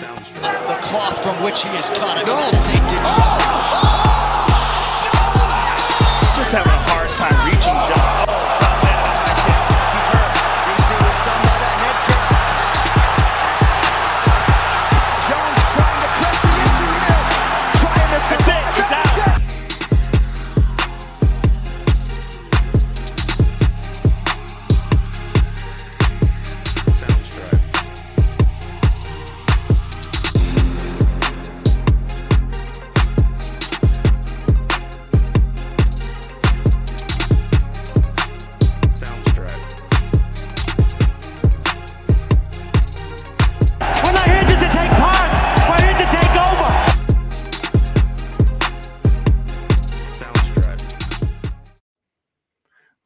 The cloth from which he is cut. I mean, that is a just having a hard time reaching John. He's hurt. DC was stunned by that head kick. Jones trying to press the issue here. Trying to survive. He's out.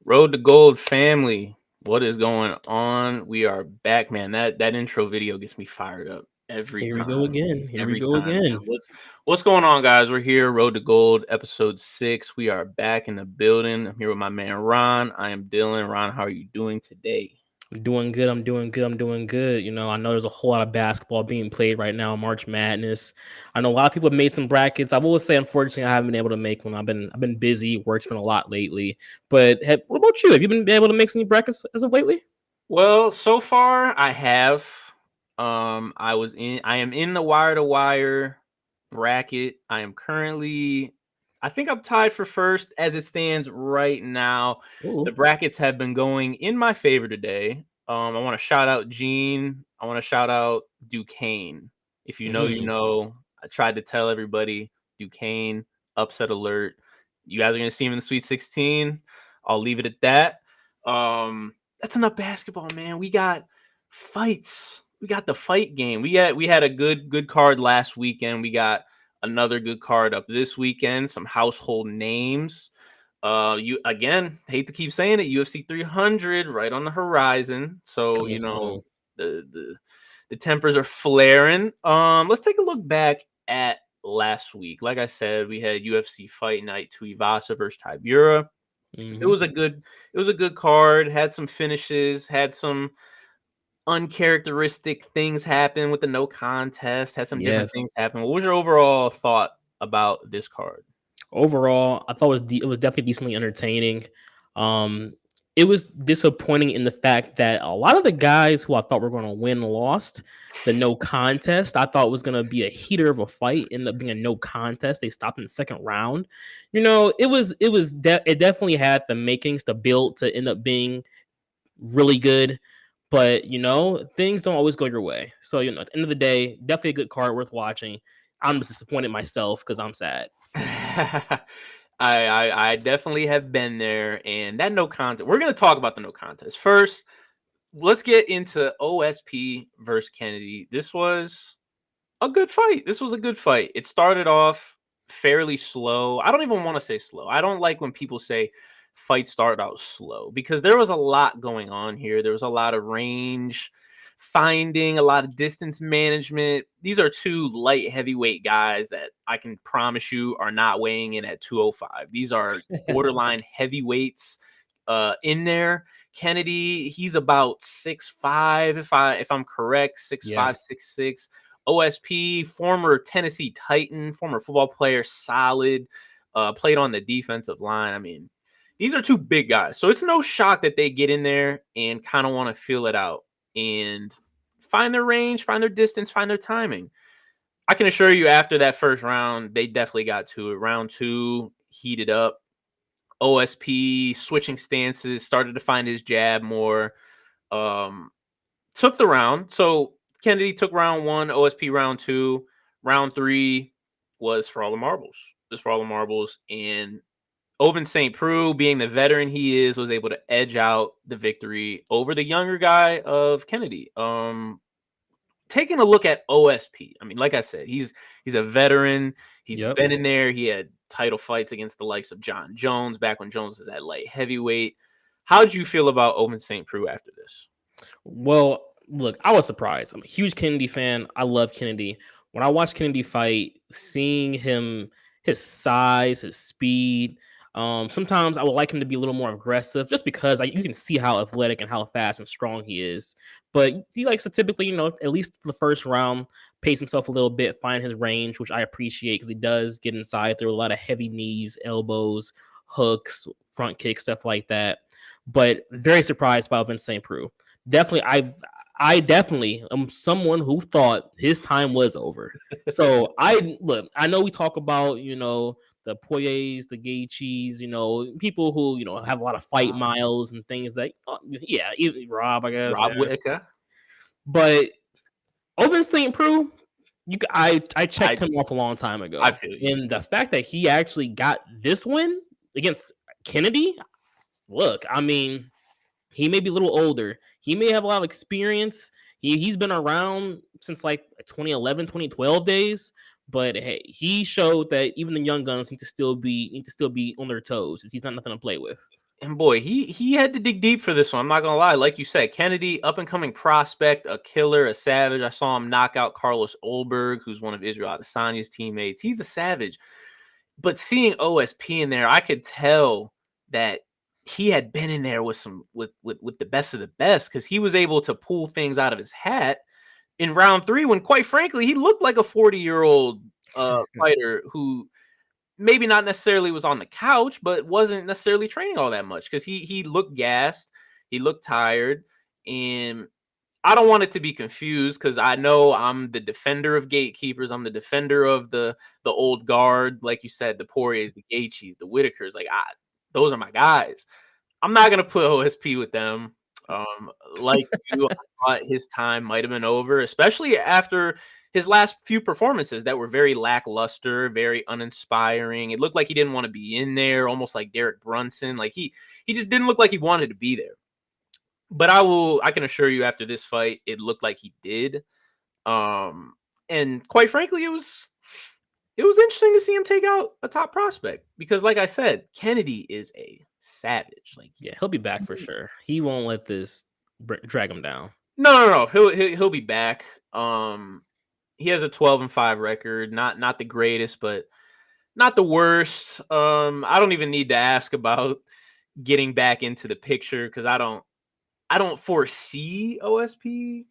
Road to Gold family, what is going on? We are back, man. That intro video gets me fired up every time. Here we go again. Here we go again. What's going on, guys? We're here, Road to Gold, episode 6. We are back in the building. I'm here with my man Ron. I am Dylan. Ron, how are you doing today? I'm doing good. You know, I know there's a whole lot of basketball being played right now, March Madness. I know a lot of people have made some brackets. I will say, unfortunately, I haven't been able to make one. I've been busy. Work's been a lot lately. But what about you? Have you been able to make any brackets as of lately? Well, so far I have. I am in the wire to wire bracket. I am currently, I think I'm tied for first as it stands right now. Ooh. The brackets have been going in my favor today. I want to shout out Gene. I want to shout out Duquesne. If you know, you know. I tried to tell everybody, Duquesne, upset alert. You guys are going to see him in the Sweet 16. I'll leave it at that. That's enough basketball, man. We got fights. We got the fight game. We had a good card last weekend. We got another good card up this weekend. Some household names. You again, hate to keep saying it, UFC 300 right on the horizon. So you know the tempers are flaring. Let's take a look back at last week. Like I said, we had UFC Fight Night Tuivasa versus Tybura. It was a good card. Had some finishes. Had some uncharacteristic things happen with the no contest. Had some different things happen. What was your overall thought about this card? Overall, I thought it was definitely decently entertaining. It was disappointing in the fact that a lot of the guys who I thought were going to win lost. The no contest, I thought was going to be a heater of a fight, ended up being a no contest. They stopped in the second round. You know, it definitely had the makings to build to end up being really good. But, you know, things don't always go your way. So, you know, at the end of the day, definitely a good card worth watching. I'm just disappointed myself because I'm sad. I definitely have been there, and that no contest. We're going to talk about the no contest first. Let's get into OSP versus Kennedy. This was a good fight. It started off fairly slow. I don't even want to say slow. I don't like when people say fights start out slow because there was a lot going on here. There was a lot of range finding, a lot of distance management. These are two light heavyweight guys that I can promise you are not weighing in at 205. These are borderline heavyweights in there. Kennedy, he's about 6'5", if I'm correct, 6'5", 6'6". OSP, former Tennessee Titan, former football player, solid, played on the defensive line. I mean, these are two big guys. So it's no shock that they get in there and kind of want to feel it out and find their range, find their distance, find their timing. I can assure you after that first round, they definitely got to it. Round 2, heated up. OSP switching stances, started to find his jab more. Took the round. So Kennedy took round 1, OSP round 2. Round 3 was for all the marbles. And Ovince St. Preux, being the veteran he is, was able to edge out the victory over the younger guy of Kennedy. Taking a look at OSP, I mean, like I said, he's a veteran. He's been in there. He had title fights against the likes of John Jones back when Jones was at light heavyweight. How did you feel about Ovince St. Preux after this? Well, look, I was surprised. I'm a huge Kennedy fan. I love Kennedy. When I watched Kennedy fight, seeing him, his size, his speed, Sometimes I would like him to be a little more aggressive, just because you can see how athletic and how fast and strong he is. But he likes to typically, at least the first round, pace himself a little bit, find his range, which I appreciate because he does get inside through a lot of heavy knees, elbows, hooks, front kicks, stuff like that. But very surprised by Vince St. Preux. Definitely, I definitely am someone who thought his time was over. So I know we talk about, the Poiriers, the Gaethjes, people who, have a lot of fight miles and things that, even Rob, I guess. Rob Yeah. Whittaker. But Ovin St. Preux, I checked him off a long time ago. I feel you. And the fact that he actually got this win against Kennedy, look, I mean, he may be a little older. He may have a lot of experience. He's been around since like 2011, 2012 days. But hey, he showed that even the young guns need to still be on their toes. He's not nothing to play with. And boy, he had to dig deep for this one. I'm not gonna lie. Like you said, Kennedy, up and coming prospect, a killer, a savage. I saw him knock out Carlos Ulberg, who's one of Israel Adesanya's teammates. He's a savage. But seeing OSP in there, I could tell that he had been in there with the best of the best, because he was able to pull things out of his hat in round 3 when, quite frankly, he looked like a 40-year-old fighter who maybe not necessarily was on the couch, but wasn't necessarily training all that much, because he looked gassed, he looked tired, and I don't want it to be confused, because I know I'm the defender of gatekeepers. I'm the defender of the old guard, like you said, the Poiriers, the Gaethjes, the Whitakers. Like, those are my guys. I'm not gonna put OSP with them. Like you, I thought his time might have been over, especially after his last few performances that were very lackluster, very uninspiring. It looked like he didn't want to be in there, almost like Derek Brunson. Like he just didn't look like he wanted to be there. But I can assure you, after this fight, it looked like he did. And quite frankly, it was interesting to see him take out a top prospect, because, like I said, Kennedy is a savage. Like, yeah, he'll be back for sure. He won't let this drag him down. No. He'll be back. He has a 12-5 record. Not the greatest, but not the worst. I don't even need to ask about getting back into the picture, because I don't foresee OSP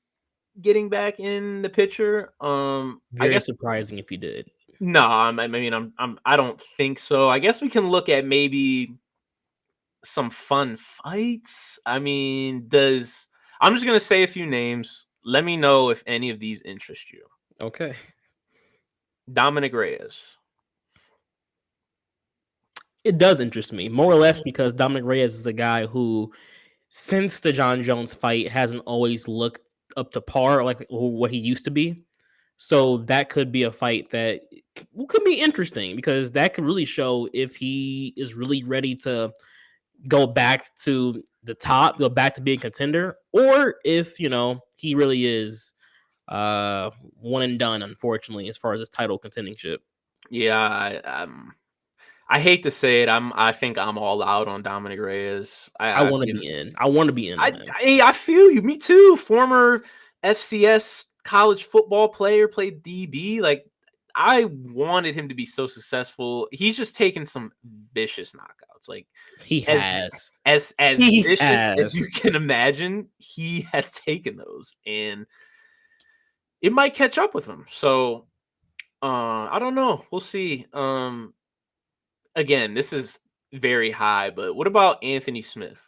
getting back in the picture. Very I guess surprising if you did. No, I don't think so. I guess we can look at maybe some fun fights. I'm just gonna say a few names. Let me know if any of these interest you. Okay. Dominic Reyes. It does interest me, more or less, because Dominic Reyes is a guy who, since the John Jones fight, hasn't always looked up to par like what he used to be. So that could be a fight that could be interesting, because that could really show if he is really ready to go back to the top, go back to being a contender, or if, he really is one and done, unfortunately, as far as his title contendingship. Yeah, I hate to say it. I think I'm all out on Dominic Reyes. I want to be in. I want to be in. I feel you. Me too. Former FCS college football player, played DB. Like, I wanted him to be so successful. He's just taken some vicious knockouts. Like, he has as vicious as you can imagine. He has taken those, and it might catch up with him. So, I don't know. We'll see. Again, this is very high, but what about Anthony Smith?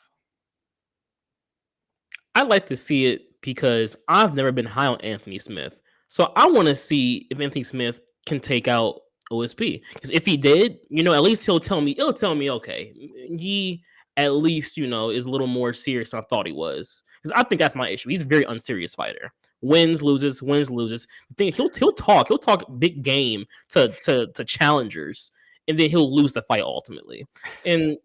I'd like to see it, because I've never been high on Anthony Smith. So I want to see if Anthony Smith can take out OSP. Because if he did, at least he'll tell me, okay, he at least, is a little more serious than I thought he was. Because I think that's my issue. He's a very unserious fighter. Wins, loses. The thing, he'll talk big game to challengers, and then he'll lose the fight ultimately. And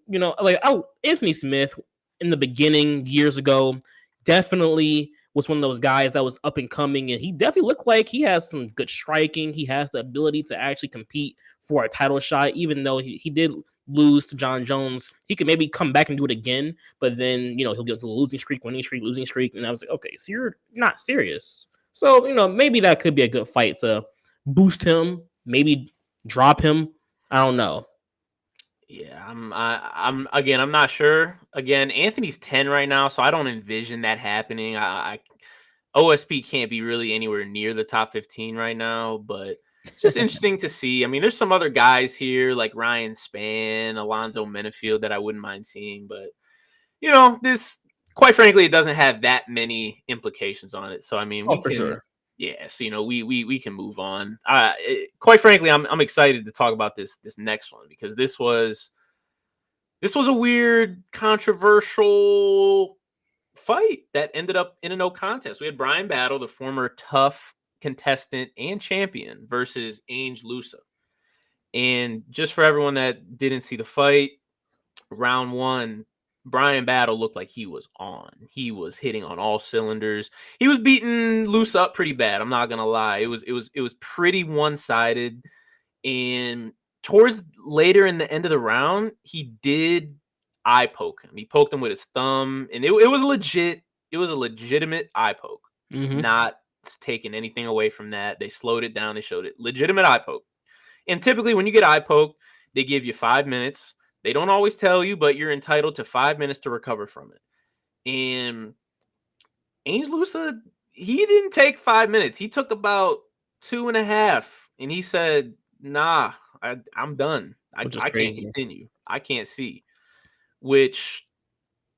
Anthony Smith in the beginning, years ago, definitely was one of those guys that was up and coming, and he definitely looked like he has some good striking. He has the ability to actually compete for a title shot, even though he did lose to John Jones. He could maybe come back and do it again, but then he'll get to a losing streak, losing streak, and I was like, okay, so you're not serious. So maybe that could be a good fight to boost him, maybe drop him. I don't know. Yeah, I'm not sure. Again, Anthony's 10 right now, so I don't envision that happening. OSP can't be really anywhere near the top 15 right now, but it's just interesting to see. I mean, there's some other guys here like Ryan Spann, Alonzo Menifield that I wouldn't mind seeing, but this quite frankly, it doesn't have that many implications on it. So I mean, Oh, for sure. yeah. So we can move on. Quite frankly, I'm excited to talk about this next one because this was a weird, controversial fight that ended up in a no contest. We had Brian Battle, the former tough contestant and champion, versus Ange Lusa. And just for everyone that didn't see the fight, round one, Brian Battle looked like he was on. He was hitting on all cylinders. He was beating Lusa up pretty bad. I'm not gonna lie. It was pretty one-sided. And towards later in the end of the round, he did eye poke him. He poked him with his thumb, and it was legit. It was a legitimate eye poke. Mhm. Not taking anything away from that. They slowed it down. They showed it. Legitimate eye poke. And typically when you get eye poked, they give you 5 minutes. They don't always tell you, but you're entitled to 5 minutes to recover from it. And Ange Lusa, he didn't take 5 minutes. He took about 2.5. And he said, nah, I'm done. I can't continue. I can't see. Which,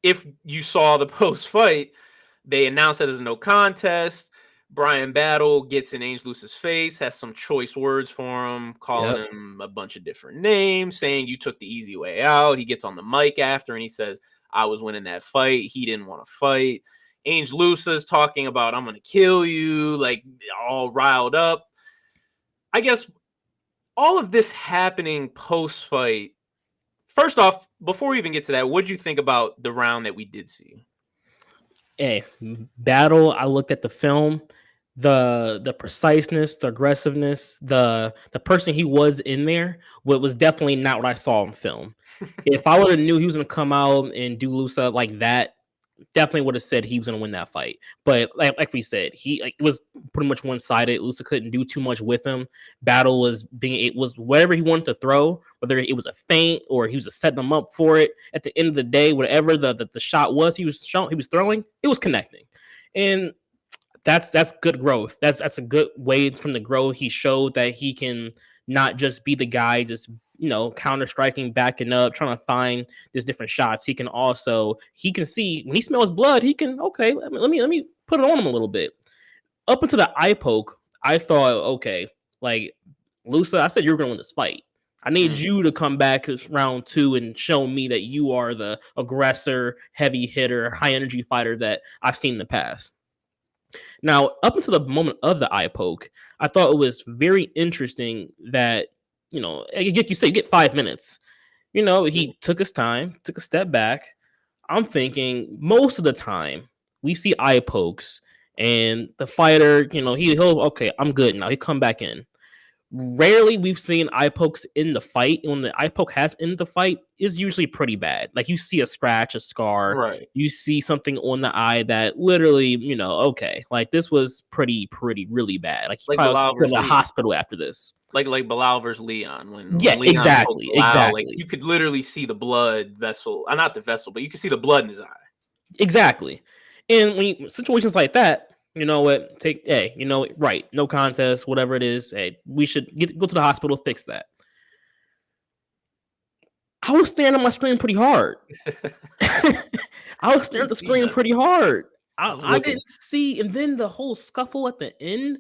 if you saw the post-fight, they announced it as a no contest. Brian Battle gets in Ange Lusa's face, has some choice words for him, calling him a bunch of different names, saying you took the easy way out. He gets on the mic after and he says, I was winning that fight. He didn't want to fight. Ange Lusa's talking about, I'm going to kill you, like all riled up. I guess all of this happening post-fight. First off, before we even get to that, what did you think about the round that we did see? Hey, Battle, I looked at the film, the preciseness, the aggressiveness, the person he was in there, what was definitely not what I saw in film. If I would have knew he was gonna come out and do Lusa like that, definitely would have said he was gonna win that fight. But like we said, it was pretty much one-sided. Lusa couldn't do too much with him. Battle was whatever he wanted to throw, whether it was a feint or he was just setting him up for it. At the end of the day, whatever the shot was he was throwing, it was connecting. And that's good growth. That's a good way from the growth. He showed that he can not just be the guy just counter striking, backing up, trying to find these different shots. He can see when he smells blood. He can let me put it on him a little bit. Up until the eye poke, I thought like Lusa, I said you were gonna win this fight. I need you to come back round 2 and show me that you are the aggressor, heavy hitter, high energy fighter that I've seen in the past. Now, up until the moment of the eye poke, I thought it was very interesting that, like you say, you get 5 minutes. He took his time, took a step back. I'm thinking most of the time we see eye pokes and the fighter, I'm good now. He come back in. Rarely we've seen eye pokes in the fight. When the eye poke has in the fight, is usually pretty bad. Like you see a scratch, a scar, right? You see something on the eye that literally, like this was pretty, really bad. Like he probably went to the hospital after this. Like Bilal versus Leon. When Leon exactly. Like, you could literally see the blood vessel, not the vessel, but you could see the blood in his eye. Exactly. And when situations like that, right, no contest, whatever it is. Hey, we should go to the hospital, fix that. I was staring at my screen pretty hard. I was staring at the screen pretty hard. I didn't see, and then the whole scuffle at the end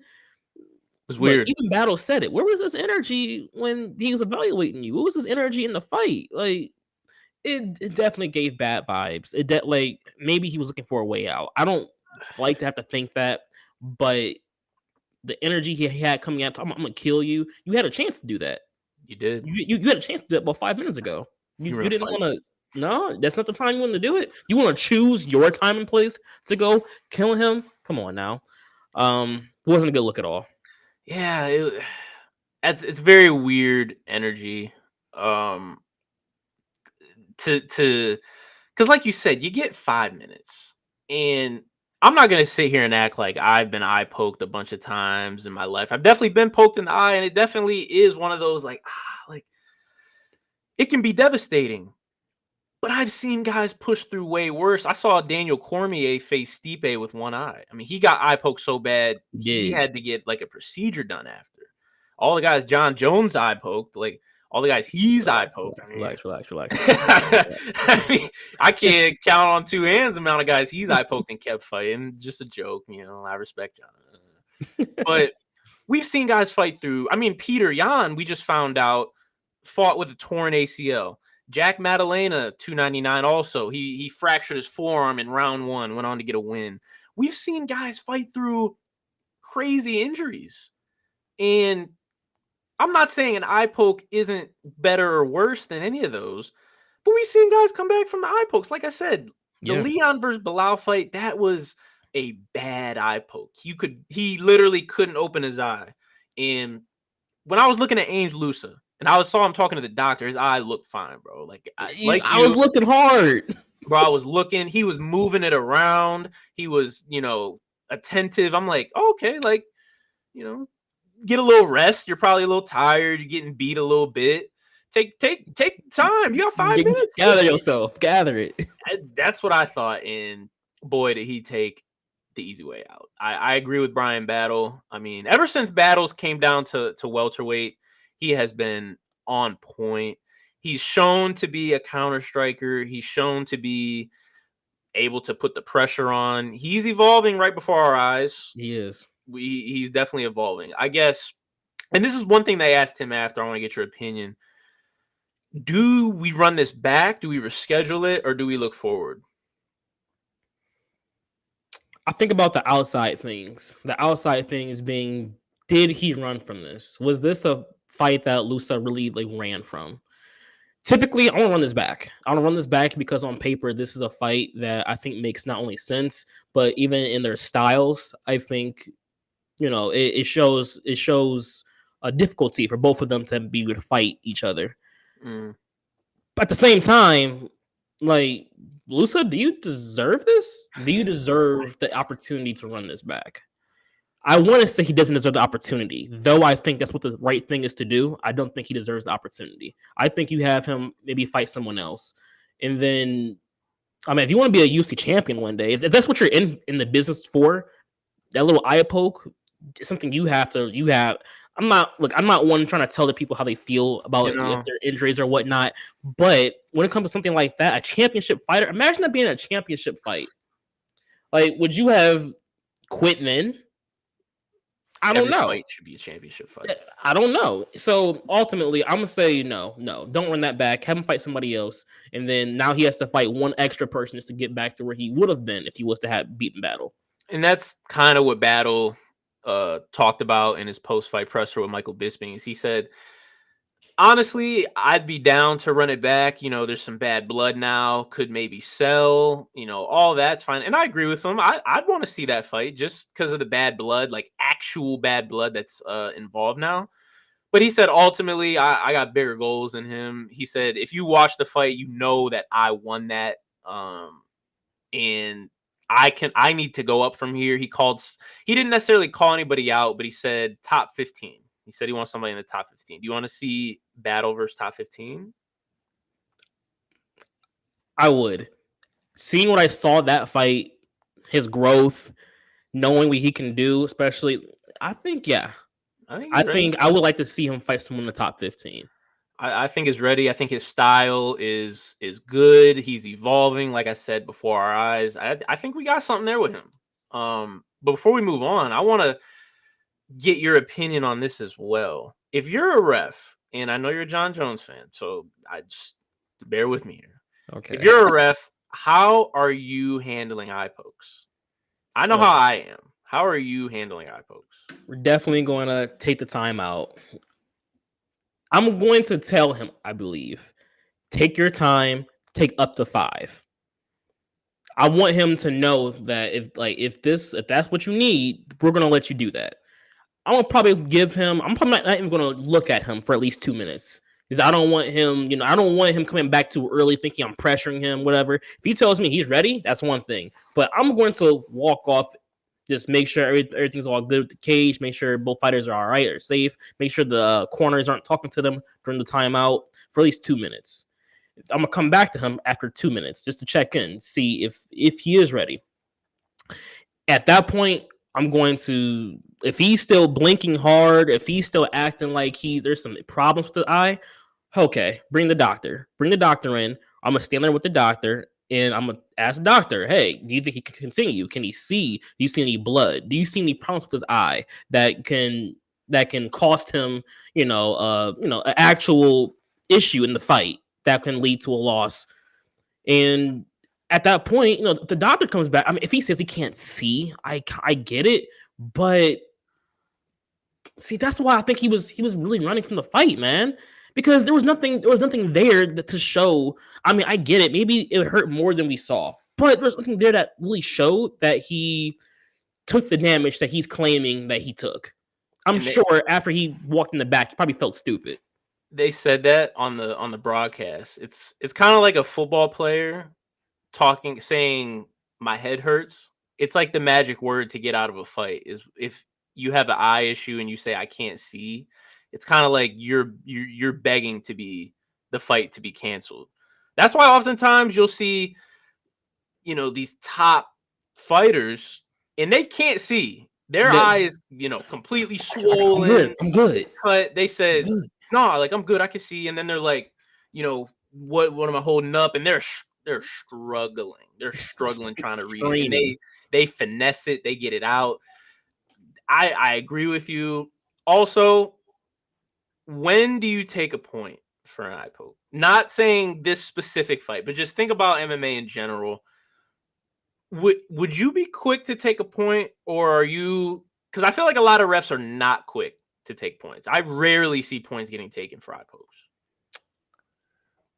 was weird. Even Battle said it. Where was this energy when he was evaluating you? What was this energy in the fight? Like, it definitely gave bad vibes. Like maybe he was looking for a way out. I don't like to have to think that, but the energy he had coming out, I'm gonna kill you. You had a chance to do that. You did. You had a chance to do that about 5 minutes ago. You didn't want to. No, that's not the time you want to do it. You want to choose your time and place to go kill him. Come on now. It wasn't a good look at all. Yeah, it's very weird energy. Because like you said, you get 5 minutes, and I'm not gonna sit here and act like I've been eye poked a bunch of times in my life. I've definitely been poked in the eye, and it definitely is one of those like it can be devastating. But I've seen guys push through way worse. I saw Daniel Cormier face Stipe with one eye. I mean, he got eye poked so bad, he had to get like a procedure done after. All the guys John Jones eye poked, like all the guys he's eye poked. I mean, Relax. I mean, I can't count on two hands the amount of guys he's eye poked and kept fighting. Just a joke, you know. I respect John. But we've seen guys fight through. I mean, Peter Yan, we just found out, fought with a torn ACL. Jack Maddalena, 299 also. He fractured his forearm in round 1, went on to get a win. We've seen guys fight through crazy injuries. And I'm not saying an eye poke isn't better or worse than any of those, but we've seen guys come back from the eye pokes. Like I said, the Leon versus Bilal fight, that was a bad eye poke. He literally couldn't open his eye. And when I was looking at Ainge Lusa, and I saw him talking to the doctor, his eye looked fine, bro. I was looking hard. Bro, I was looking. He was moving it around. He was, attentive. I'm like, okay, like, get a little rest. You're probably a little tired. You're getting beat a little bit. Take time. You got 5 minutes. Gather yourself. Gather it. That's what I thought. And boy, did he take the easy way out. I agree with Brian Battle. I mean, ever since Battles came down to welterweight, he has been on point. He's shown to be a counter striker. He's shown to be able to put the pressure on. He's evolving right before our eyes. He is. He's definitely evolving. I guess, and this is one thing they asked him after. I want to get your opinion. Do we run this back? Do we reschedule it? Or do we look forward? I think about the outside things. The outside things being, did he run from this? Was this a fight that Lusa really ran from? Typically, I want to run this back. I want to run this back because on paper, this is a fight that I think makes not only sense, but even in their styles, I think, it shows a difficulty for both of them to be able to fight each other. But at the same time, like, Lusa, do you deserve this? Do you deserve the opportunity to run this back? I want to say he doesn't deserve the opportunity, though I think that's what the right thing is to do. I don't think he deserves the opportunity. I think you have him maybe fight someone else. And then, if you want to be a UC champion one day, if that's what you're in the business for, that little eye poke is something you have. I'm not one trying to tell the people how they feel about if their injuries or whatnot. But when it comes to something like that, a championship fighter, imagine that being a championship fight. Like, would you have quit then? I don't know. Fight should be a championship fight. I don't know. So ultimately, I'm gonna say no. Don't run that back. Have him fight somebody else, and then now he has to fight one extra person just to get back to where he would have been if he was to have beaten Battle. And that's kind of what Battle talked about in his post-fight presser with Michael Bisping. Is he said, honestly, I'd be down to run it back. There's some bad blood now. Could maybe sell. All that's fine. And I agree with him. I'd want to see that fight just because of the bad blood, like actual bad blood that's involved now. But he said, ultimately, I got bigger goals than him. He said, if you watch the fight, you know that I won that. And I need to go up from here. He didn't necessarily call anybody out, but he said top 15. He said he wants somebody in the top 15. Do you want to see Battle versus top 15? I would. Seeing what I saw that fight, his growth, knowing what he can do, especially, I think, yeah. I think I would like to see him fight someone in the top 15. I think he's ready. I think his style is good. He's evolving, like I said, before our eyes. I think we got something there with him. But before we move on, I want to get your opinion on this as well. If you're a ref, and I know you're a John Jones fan, so I just bear with me here. Okay. If you're a ref, how are you handling eye pokes? I know how I am. How are you handling eye pokes? We're definitely going to take the time out. I'm going to tell him, I believe, take your time, take up to 5. I want him to know that if that's what you need, we're going to let you do that. I'm probably not even going to look at him for at least 2 minutes because I don't want him, I don't want him coming back too early thinking I'm pressuring him, whatever. If he tells me he's ready, that's one thing. But I'm going to walk off, Just make sure everything's all good with the cage. Make sure both fighters are all right, are safe. Make sure the corners aren't talking to them during the timeout for at least 2 minutes. I'm gonna come back to him after 2 minutes just to check in, see if he is ready. At that point, I'm going to, if he's still blinking hard, if he's still acting like there's some problems with the eye, okay, bring the doctor in. I'm gonna stand there with the doctor and I'm gonna ask the doctor, hey, do you think he can continue? Can he see? Do you see any blood? Do you see any problems with his eye that can cost him, an actual issue in the fight that can lead to a loss? And at that point, the doctor comes back. I mean, if he says he can't see, I get it, but see, that's why I think he was really running from the fight, man. Because there was nothing there to show. I mean, I get it. Maybe it hurt more than we saw, but there was nothing there that really showed that he took the damage that he's claiming that he took. I'm sure after he walked in the back, he probably felt stupid. They said that on the broadcast. It's kind of like a football player saying my head hurts. It's like the magic word to get out of a fight is if you have an eye issue and you say I can't see. It's kind of like you're begging to be the fight to be canceled. That's why oftentimes you'll see, these top fighters and they can't see. Their eye is, completely swollen. I'm good. Cut. They said, no, like I'm good. I can see. And then they're like, what am I holding up? And they're struggling. They're struggling trying to read it. And they finesse it. They get it out. I agree with you. Also, when do you take a point for an eye poke? Not saying this specific fight, but just think about MMA in general. Would you be quick to take a point, or are you? Because I feel like a lot of refs are not quick to take points. I rarely see points getting taken for eye pokes.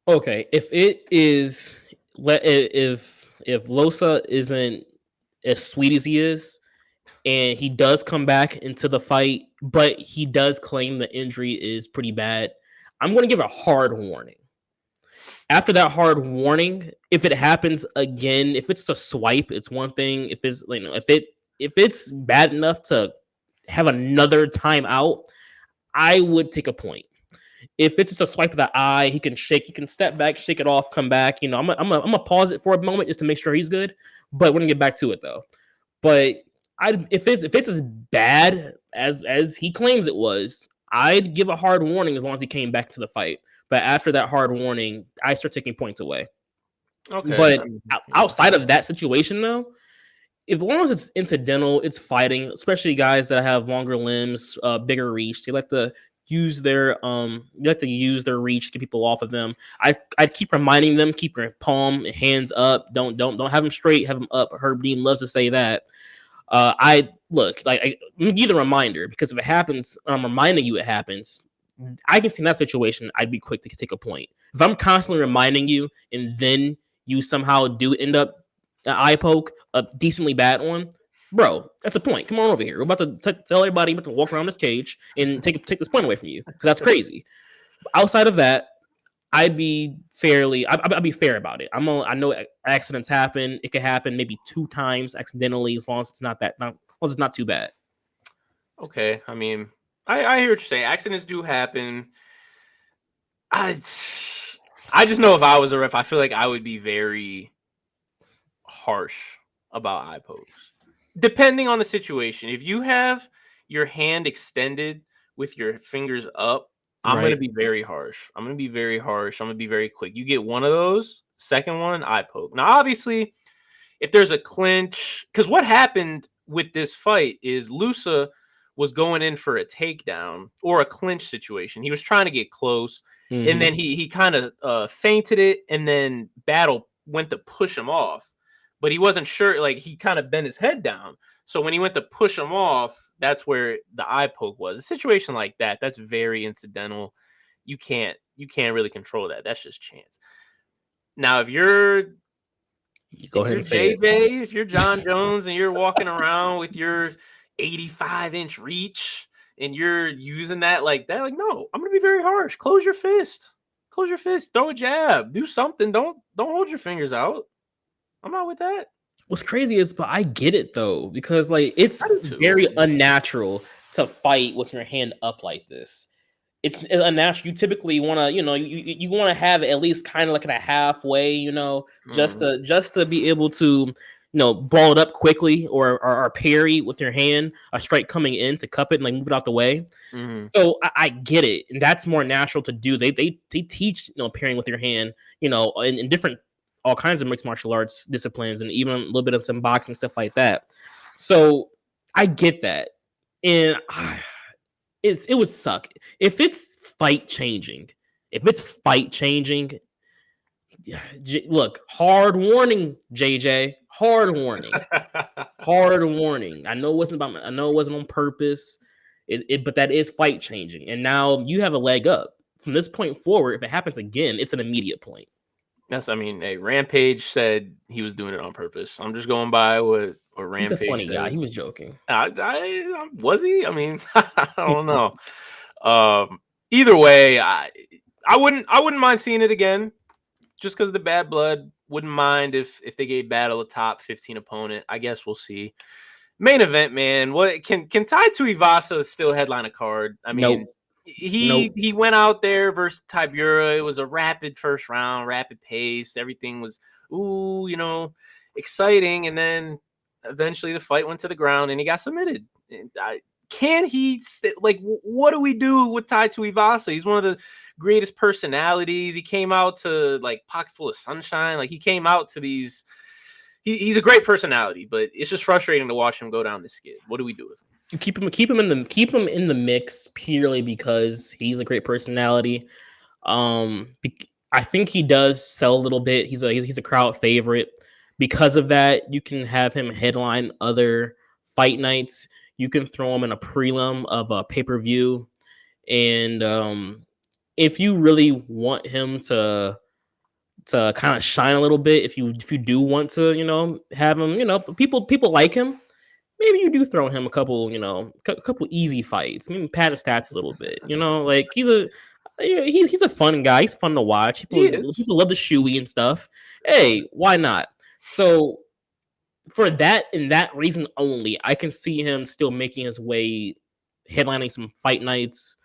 Okay, if Losa isn't as sweet as he is, and he does come back into the fight, but he does claim the injury is pretty bad, I'm going to give a hard warning. After that hard warning, if it happens again, if it's a swipe, it's one thing. If it's if it's bad enough to have another timeout, I would take a point. If it's just a swipe of the eye, he can step back, shake it off, come back. I'm gonna pause it for a moment just to make sure he's good. But we're gonna get back to it though. But if it's as bad as he claims it was, I'd give a hard warning as long as he came back to the fight. But after that hard warning, I start taking points away. Okay. But outside of that situation, though, as long as it's incidental, it's fighting, especially guys that have longer limbs, bigger reach. They like to use their reach to get people off of them. I'd keep reminding them, keep your palm, hands up. Don't have them straight, have them up. Herb Dean loves to say that. I need a reminder, because if it happens, I'm reminding you it happens. I can see in that situation, I'd be quick to take a point. If I'm constantly reminding you and then you somehow do end up an eye poke, a decently bad one, bro, that's a point. Come on over here. We're about to tell everybody about to walk around this cage and take this point away from you, because that's crazy. Outside of that, I'd be fair about it. I know accidents happen. It could happen maybe 2 times accidentally, as long as it's not too bad. Okay, I mean, I hear what you're saying. Accidents do happen. I just know if I was a ref, I feel like I would be very harsh about eye pokes, depending on the situation. If you have your hand extended with your fingers up, I'm going to be very harsh. I'm going to be very quick. You get one of those, second one, eye poke. Now, obviously, if there's a clinch, because what happened with this fight is Lusa was going in for a takedown or a clinch situation. He was trying to get close, and then he kind of feinted it, and then Battle went to push him off. But he wasn't sure, like he kind of bent his head down. So when he went to push him off, that's where the eye poke was. A situation like that, that's very incidental. You can't really control that. That's just chance. Now, if you're if you're John Jones and you're walking around with your 85-inch reach and you're using that like that, like, no, I'm gonna be very harsh. Close your fist, throw a jab, do something. Don't hold your fingers out. I'm not with that. What's crazy is, but I get it though, because like it's I do too. very unnatural to fight with your hand up like this. It's unnatural. You typically want to, you want to have it at least kind of like in a halfway, just to be able to, ball it up quickly or parry with your hand, a strike coming in to cup it and like move it out the way. Mhm. So I get it, and that's more natural to do. They teach pairing with your hand, in different all kinds of mixed martial arts disciplines, and even a little bit of some boxing stuff like that. So I get that, and it would suck if it's fight changing. If it's fight changing, look, hard warning, JJ. Hard warning. Hard warning. I know it wasn't on purpose. But that is fight changing, and now you have a leg up from this point forward. If it happens again, it's an immediate point. Hey, Rampage said he was doing it on purpose. I'm just going by what Rampage He's a funny said. guy. He was joking. Was he? I mean, I don't know. Either way, I wouldn't mind seeing it again, just because of the bad blood. Wouldn't mind if they gave Battle a top 15 opponent. I guess we'll see. Main event, man. What can Tai Tuivasa still headline a card? I mean, Nope. He went out there versus Tybura. It was a rapid first round, rapid pace. Everything was exciting, and then eventually the fight went to the ground and he got submitted. What do we do with Tai Tuivasa? He's one of the greatest personalities. He came out to like Pocket Full of Sunshine. Like he came out to these. He's a great personality, but it's just frustrating to watch him go down the skid. What do we do with him? You keep him in the mix purely because he's a great personality. I think he does sell a little bit. He's a crowd favorite. Because of that, you can have him headline other fight nights. You can throw him in a prelim of a pay-per-view, and if you really want him to kind of shine a little bit, if you do want to have him, people like him. Maybe you do throw him a couple easy fights. Maybe pad his stats a little bit. Like he's a fun guy. He's fun to watch. People love the shoey and stuff. Hey, why not? So for that and that reason only, I can see him still making his way, headlining some fight nights.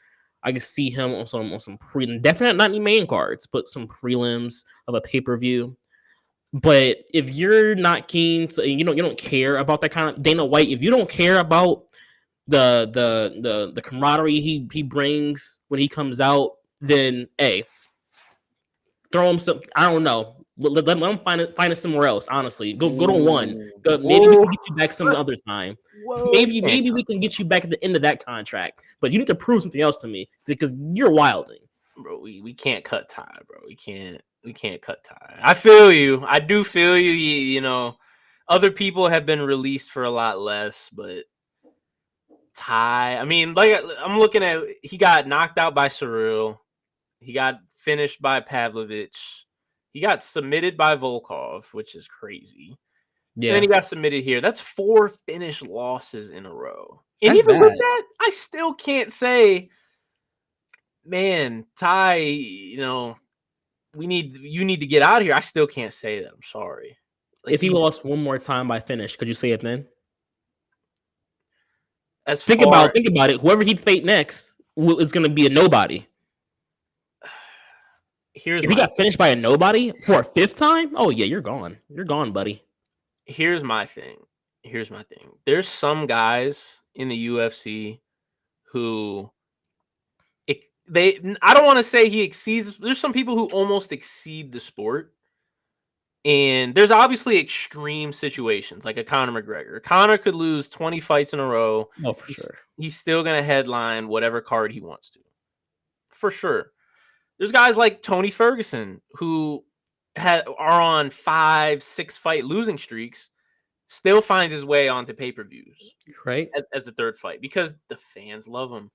I can see him on some prelim, definitely not any main cards, but some prelims of a pay-per-view. But if you're not keen to, you don't care about that kind of Dana White, if you don't care about the camaraderie he brings when he comes out, then hey, throw him some. I don't know. Let him find it somewhere else. Honestly, go to one. Maybe we can get you back some other time. Maybe we can get you back at the end of that contract. But you need to prove something else to me because you're wilding, bro. We can't cut Tai, bro. We can't cut Tai. I feel you. I do feel you. You know, other people have been released for a lot less, but Tai. I mean, like I'm looking at, he got knocked out by Cyril. He got finished by Pavlovich. He got submitted by Volkov, which is crazy. Yeah. And then he got submitted here. That's 4 finish losses in a row. And that's even bad. with that, I still can't say, man, Tai, you need to get out of here. I still can't say that. I'm sorry. Like, if he lost one more time by finish, could you say it then? Think about it. Whoever he'd fight next is going to be a nobody. If he got finished by a nobody for a 5th time, oh yeah, you're gone. You're gone, buddy. Here's my thing. There's some guys in the UFC who I don't want to say he exceeds. There's some people who almost exceed the sport. And there's obviously extreme situations like a Conor McGregor. Conor could lose 20 fights in a row. Oh, for sure. He's still going to headline whatever card he wants to. For sure. There's guys like Tony Ferguson who are on 5-6 fight losing streaks, still finds his way onto pay-per-views, right? As the 3rd fight because the fans love him.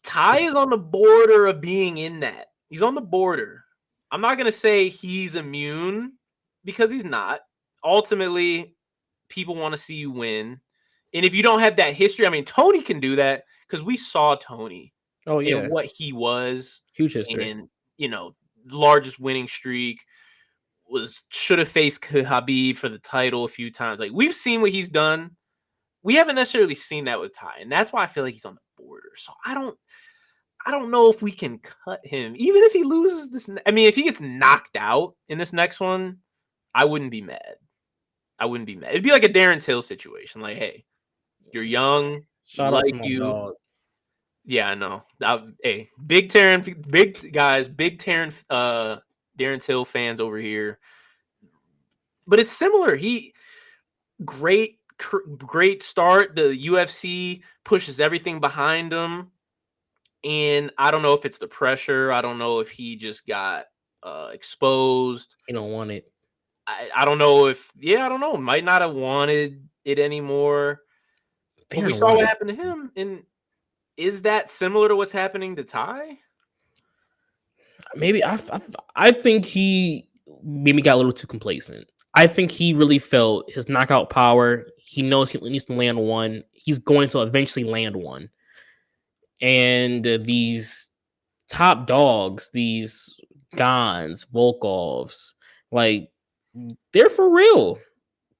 Tai is on the border of being in that. He's on the border. I'm not gonna say he's immune because he's not. Ultimately, people want to see you win, and if you don't have that history, I mean, Tony can do that because we saw Tony. Oh yeah, and what he was, huge history, and largest winning streak. should have faced Khabib for the title a few times. Like we've seen what he's done. We haven't necessarily seen that with Ty, and that's why I feel like he's on the border. So I don't know if we can cut him, even if he loses this. I mean, if he gets knocked out in this next one, I wouldn't be mad. It'd be like a Darren Till situation. Like, hey, you're young. Shout out to my dog. Yeah, I know. Hey, big Darren Darren Till fans over here. But it's similar. Great start. The UFC pushes everything behind him. And I don't know if it's the pressure. I don't know if he just got exposed. He don't want it. I don't know I don't know. Might not have wanted it anymore. But we saw what happened to him. And is that similar to what's happening to Ty? Maybe I think he maybe got a little too complacent. I think he really felt his knockout power. He knows he needs to land one. He's going to eventually land one. And these top dogs, these Gans, Volkovs, like they're for real.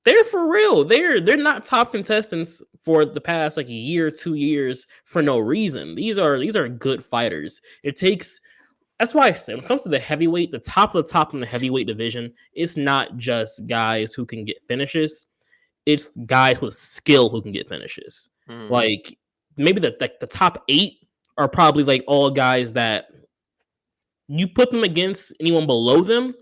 They're not top contestants for the past like a year, 2 years for no reason. These are good fighters. That's why I say when it comes to the heavyweight, the top of the top in the heavyweight division, it's not just guys who can get finishes. It's guys with skill who can get finishes. Like maybe the top 8 are probably like all guys that you put them against anyone below them,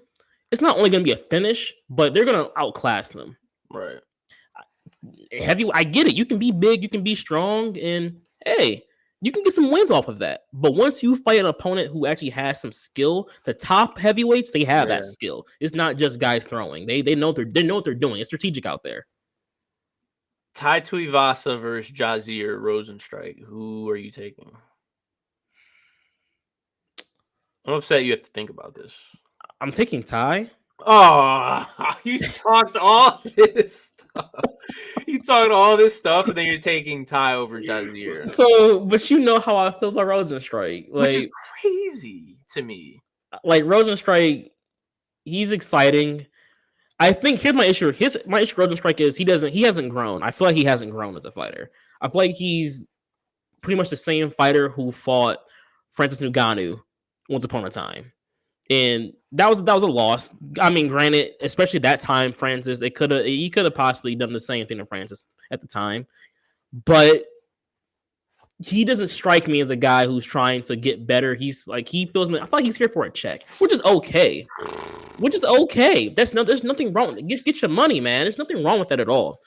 it's not only going to be a finish, but they're going to outclass them. Right. I get it. You can be big, you can be strong, and hey, you can get some wins off of that. But once you fight an opponent who actually has some skill, the top heavyweights, they have that skill. It's not just guys throwing. They know what they're doing. It's strategic out there. Tai Tuivasa versus Jazier Rosenstrike. Who are you taking? I'm upset you have to think about this. I'm taking Ty. Oh, you talked all this stuff. You talked all this stuff, and then you're taking Ty over Jazier. So, but you know how I feel about Rosenstrike. Like, which is crazy to me. Like Rosenstrike, he's exciting. I think here's my issue. My issue with Rosenstrike is he hasn't grown. I feel like he hasn't grown as a fighter. I feel like he's pretty much the same fighter who fought Francis Ngannou once upon a time. And that was a loss. I mean, granted, especially that time, Francis, he could have possibly done the same thing to Francis at the time. But he doesn't strike me as a guy who's trying to get better. He's like, I feel like he's here for a check, which is okay. There's nothing wrong. Get your money, man. There's nothing wrong with that at all.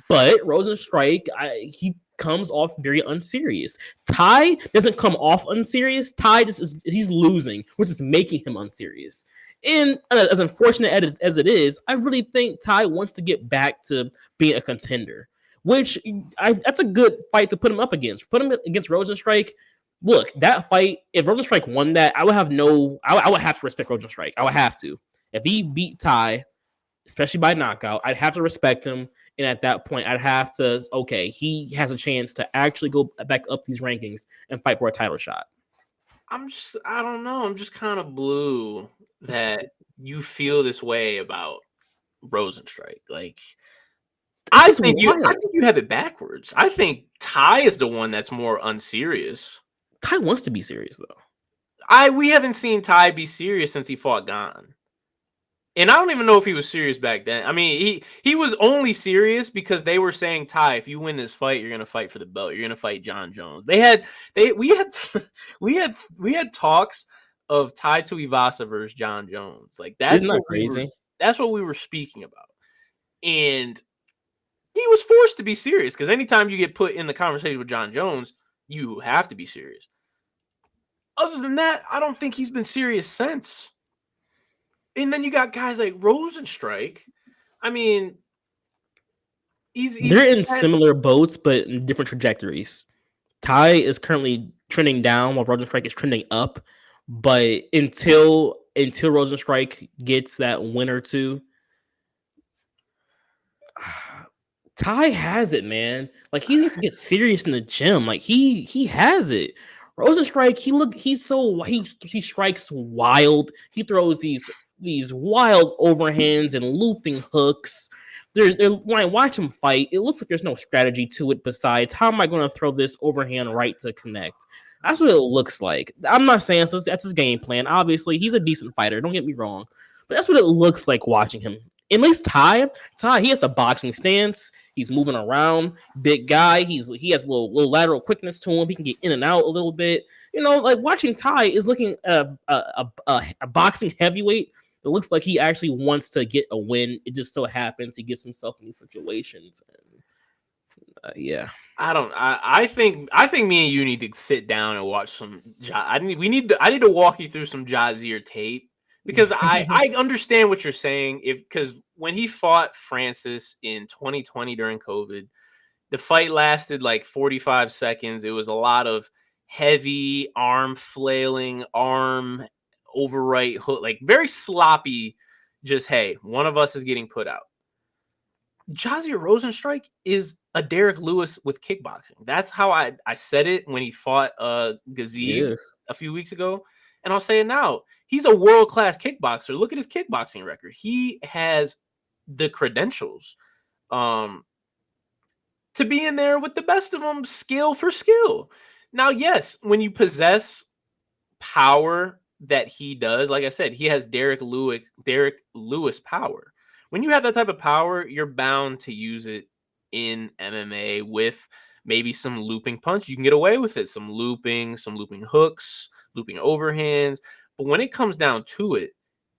But Rosenstrike, he comes off very unserious. Ty doesn't come off unserious. Ty he's losing, which is making him unserious. And as unfortunate as it is, I really think Ty wants to get back to being a contender, which that's a good fight to put him up against. Put him against Rosenstrike. Look, that fight, if Rosenstrike won that, I would have to respect Rosenstrike. I would have to. If he beat Ty, especially by knockout, I'd have to respect him. And at that point, I'd have to, okay, he has a chance to actually go back up these rankings and fight for a title shot. I don't know. I'm just kind of blue that you feel this way about Rosenstrike. Like, I think you have it backwards. I think Ty is the one that's more unserious. Ty wants to be serious, though. We haven't seen Ty be serious since he fought Gane. And I don't even know if he was serious back then. I mean, he was only serious because they were saying, Ty, if you win this fight, you're gonna fight for the belt. You're gonna fight John Jones. We had talks of Ty Tuivasa versus John Jones. Like that's not crazy. That's what we were speaking about. And he was forced to be serious because anytime you get put in the conversation with John Jones, you have to be serious. Other than that, I don't think he's been serious since. And then you got guys like Rosenstrike. I mean, they're in similar boats, but in different trajectories. Ty is currently trending down while Rosenstrike is trending up. But until Rosenstrike gets that win or two, Ty has it, man. Like he needs to get serious in the gym. Like he has it. Rosenstrike, he strikes wild. He throws these these wild overhands and looping hooks. When I watch him fight, it looks like there's no strategy to it besides how am I going to throw this overhand right to connect. That's what it looks like. I'm not saying that's his game plan. Obviously, he's a decent fighter. Don't get me wrong, but that's what it looks like watching him. At least Ty, he has the boxing stance. He's moving around, big guy. He has a little lateral quickness to him. He can get in and out a little bit. Like watching Ty is looking at a boxing heavyweight. It looks like he actually wants to get a win. It just so happens he gets himself in these situations. And, yeah. I think me and you need to sit down and watch some. I need to walk you through some Jazier tape because I understand what you're saying. Because when he fought Francis in 2020 during COVID, the fight lasted like 45 seconds. It was a lot of heavy arm flailing, arm overright hook, like very sloppy. Just hey, one of us is getting put out. Jazier Rozenstruik is a Derek Lewis with kickboxing. That's how I said it when he fought Gaziev a few weeks ago. And I'll say it now. He's a world-class kickboxer. Look at his kickboxing record. He has the credentials to be in there with the best of them, skill for skill. Now, yes, when you possess power that he does, like I said, he has Derek Lewis power. When you have that type of power, you're bound to use it in MMA with maybe some looping punch. You can get away with it. Some looping hooks, looping overhands. But when it comes down to it,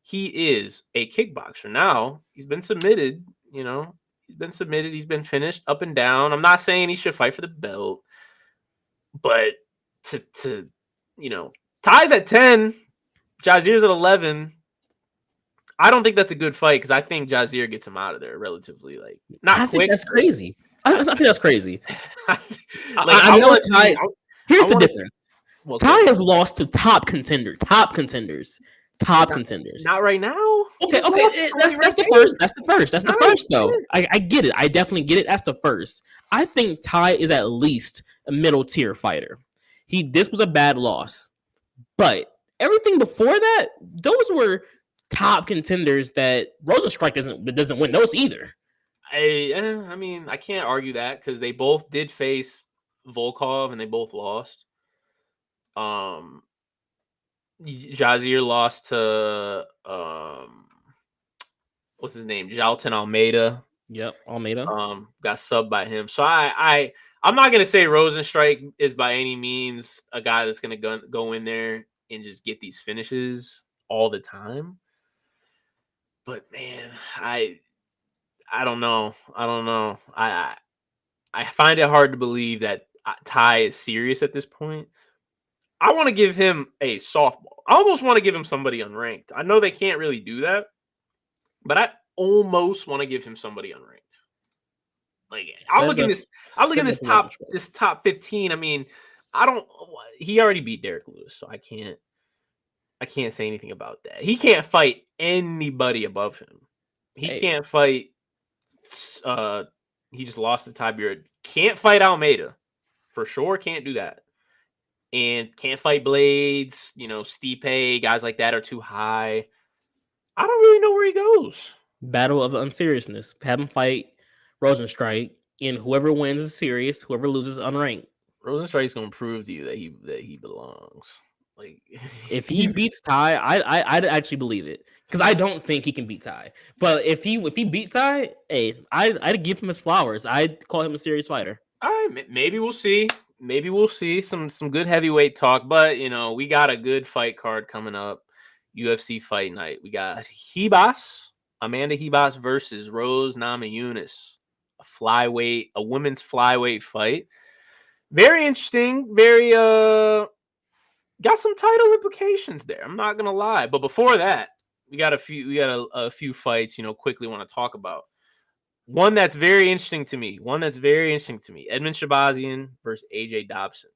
he is a kickboxer. Now, he's been submitted, he's been finished up and down. I'm not saying he should fight for the belt, but to Ty's at 10, Jazier's at 11. I don't think that's a good fight because I think Jazier gets him out of there relatively not quick. Think that's crazy. I think that's crazy. Here's the difference. Well, Ty has lost to top contenders. Not right now. Okay. That's the first. That's the first, though. I get it. I definitely get it. That's the first. I think Ty is at least a middle tier fighter. This was a bad loss, but everything before that, those were top contenders that Rozenstruik doesn't win those either. I mean, I can't argue that because they both did face Volkov and they both lost. Jazier lost to what's his name? Jalton Almeida. Yep, Almeida. Got subbed by him. So I'm not gonna say Rozenstruik is by any means a guy that's gonna go in there and just get these finishes all the time. But man, I don't know. I find it hard to believe that Ty is serious at this point. I want to give him a softball. I almost want to give him somebody unranked. I know they can't really do that, but I almost want to give him somebody unranked. I'll look at this top 15. I mean, he already beat Derek Lewis, so I can't say anything about that. He can't fight anybody above him. He can't fight. He just lost to Tybura. Can't fight Almeida for sure. Can't do that. And can't fight Blades. Stipe, guys like that are too high. I don't really know where he goes. Battle of unseriousness. Have him fight Rozenstruik, and whoever wins is serious. Whoever loses is unranked. Rozenstruik's gonna prove to you that he belongs. If he beats Ty, I'd actually believe it because I don't think he can beat Ty. But if he beats Ty, I'd give him his flowers. I'd call him a serious fighter. All right, maybe we'll see. Maybe we'll see some good heavyweight talk. But we got a good fight card coming up. UFC Fight Night. We got Amanda Ribas versus Rose Namajunas, a women's flyweight fight. Very interesting. Very got some title implications there. I'm not gonna lie. But before that, we got a few fights. Quickly want to talk about. One that's very interesting to me. Edmen Shahbazyan versus AJ Dobson.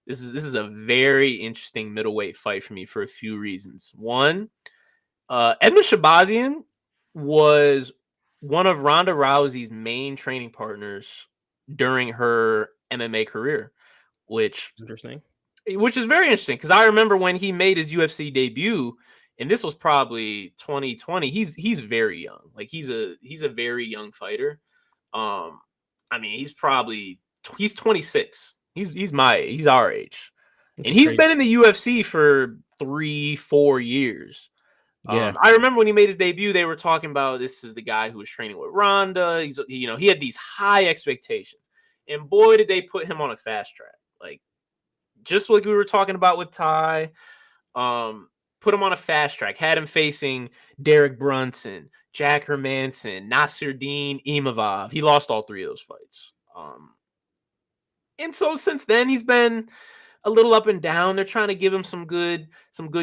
This is a very interesting middleweight fight for me for a few reasons. One, Edmen Shahbazyan was one of Ronda Rousey's main training partners during her MMA career, which is very interesting because I remember when he made his UFC debut, and this was probably 2020. He's very young. Like he's a very young fighter. I mean, he's 26. He's our age. And It's he's crazy. been in the UFC for 3-4 years. Yeah. I remember when he made his debut, they were talking about this is the guy who was training with Ronda. He had these high expectations, and boy, did they put him on a fast track. Like just like we were talking about with Ty, put him on a fast track. Had him facing Derek Brunson, Jack Hermanson, Nasruddin Imavov. He lost all 3 of those fights. And so since then, he's been a little up and down. They're trying to give him some good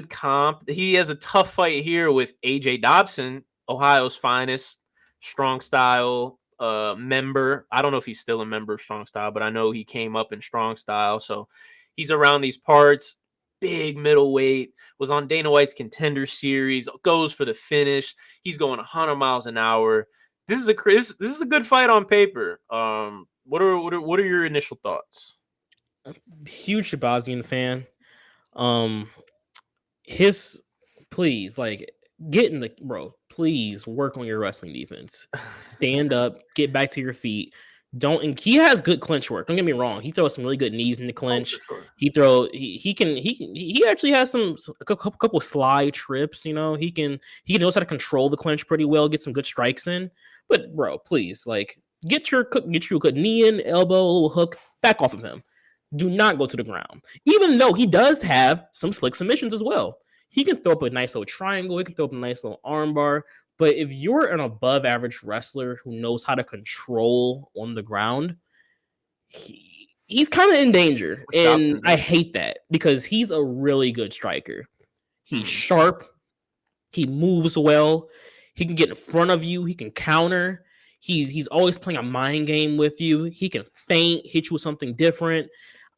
comp. He has a tough fight here with AJ Dobson, Ohio's finest strong style member. I don't know if he's still a member of strong style, but I know he came up in strong style. So he's around these parts. Big middleweight, was on Dana White's Contender Series, goes for the finish. He's going 100 miles an hour. This is a good fight on paper. What are your initial thoughts? Huge Shabazian fan. Please, like, get in the please work on your wrestling defense. Stand up, get back to your feet. He has good clinch work. Don't get me wrong. He throws some really good knees in the clinch. Sure. He actually has a couple slide trips. He knows how to control the clinch pretty well, get some good strikes in. But bro, please, like, get you a good knee in, elbow, a little hook, back off of him. Do not go to the ground. Even though he does have some slick submissions as well. He can throw up a nice little triangle. He can throw up a nice little armbar. But if you're an above average wrestler who knows how to control on the ground, he's kind of in danger. And I hate that because he's a really good striker. He's sharp. He moves well. He can get in front of you. He can counter. He's always playing a mind game with you. He can feint, hit you with something different.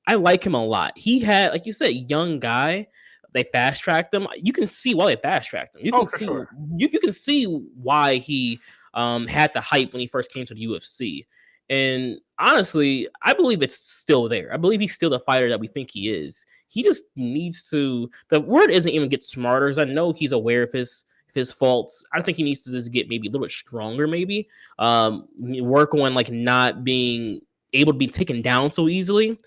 I like him a lot. He had, like you said, young guy. They fast tracked him. You can see why they fast tracked him. You can see you can see why he had the hype when he first came to the UFC. And honestly, I believe it's still there. I believe he's still the fighter that we think he is. He just needs to. The word isn't even get smarter, as I know he's aware of his faults. I think he needs to just get maybe a little bit stronger. Maybe work on like not being able to be taken down so easily.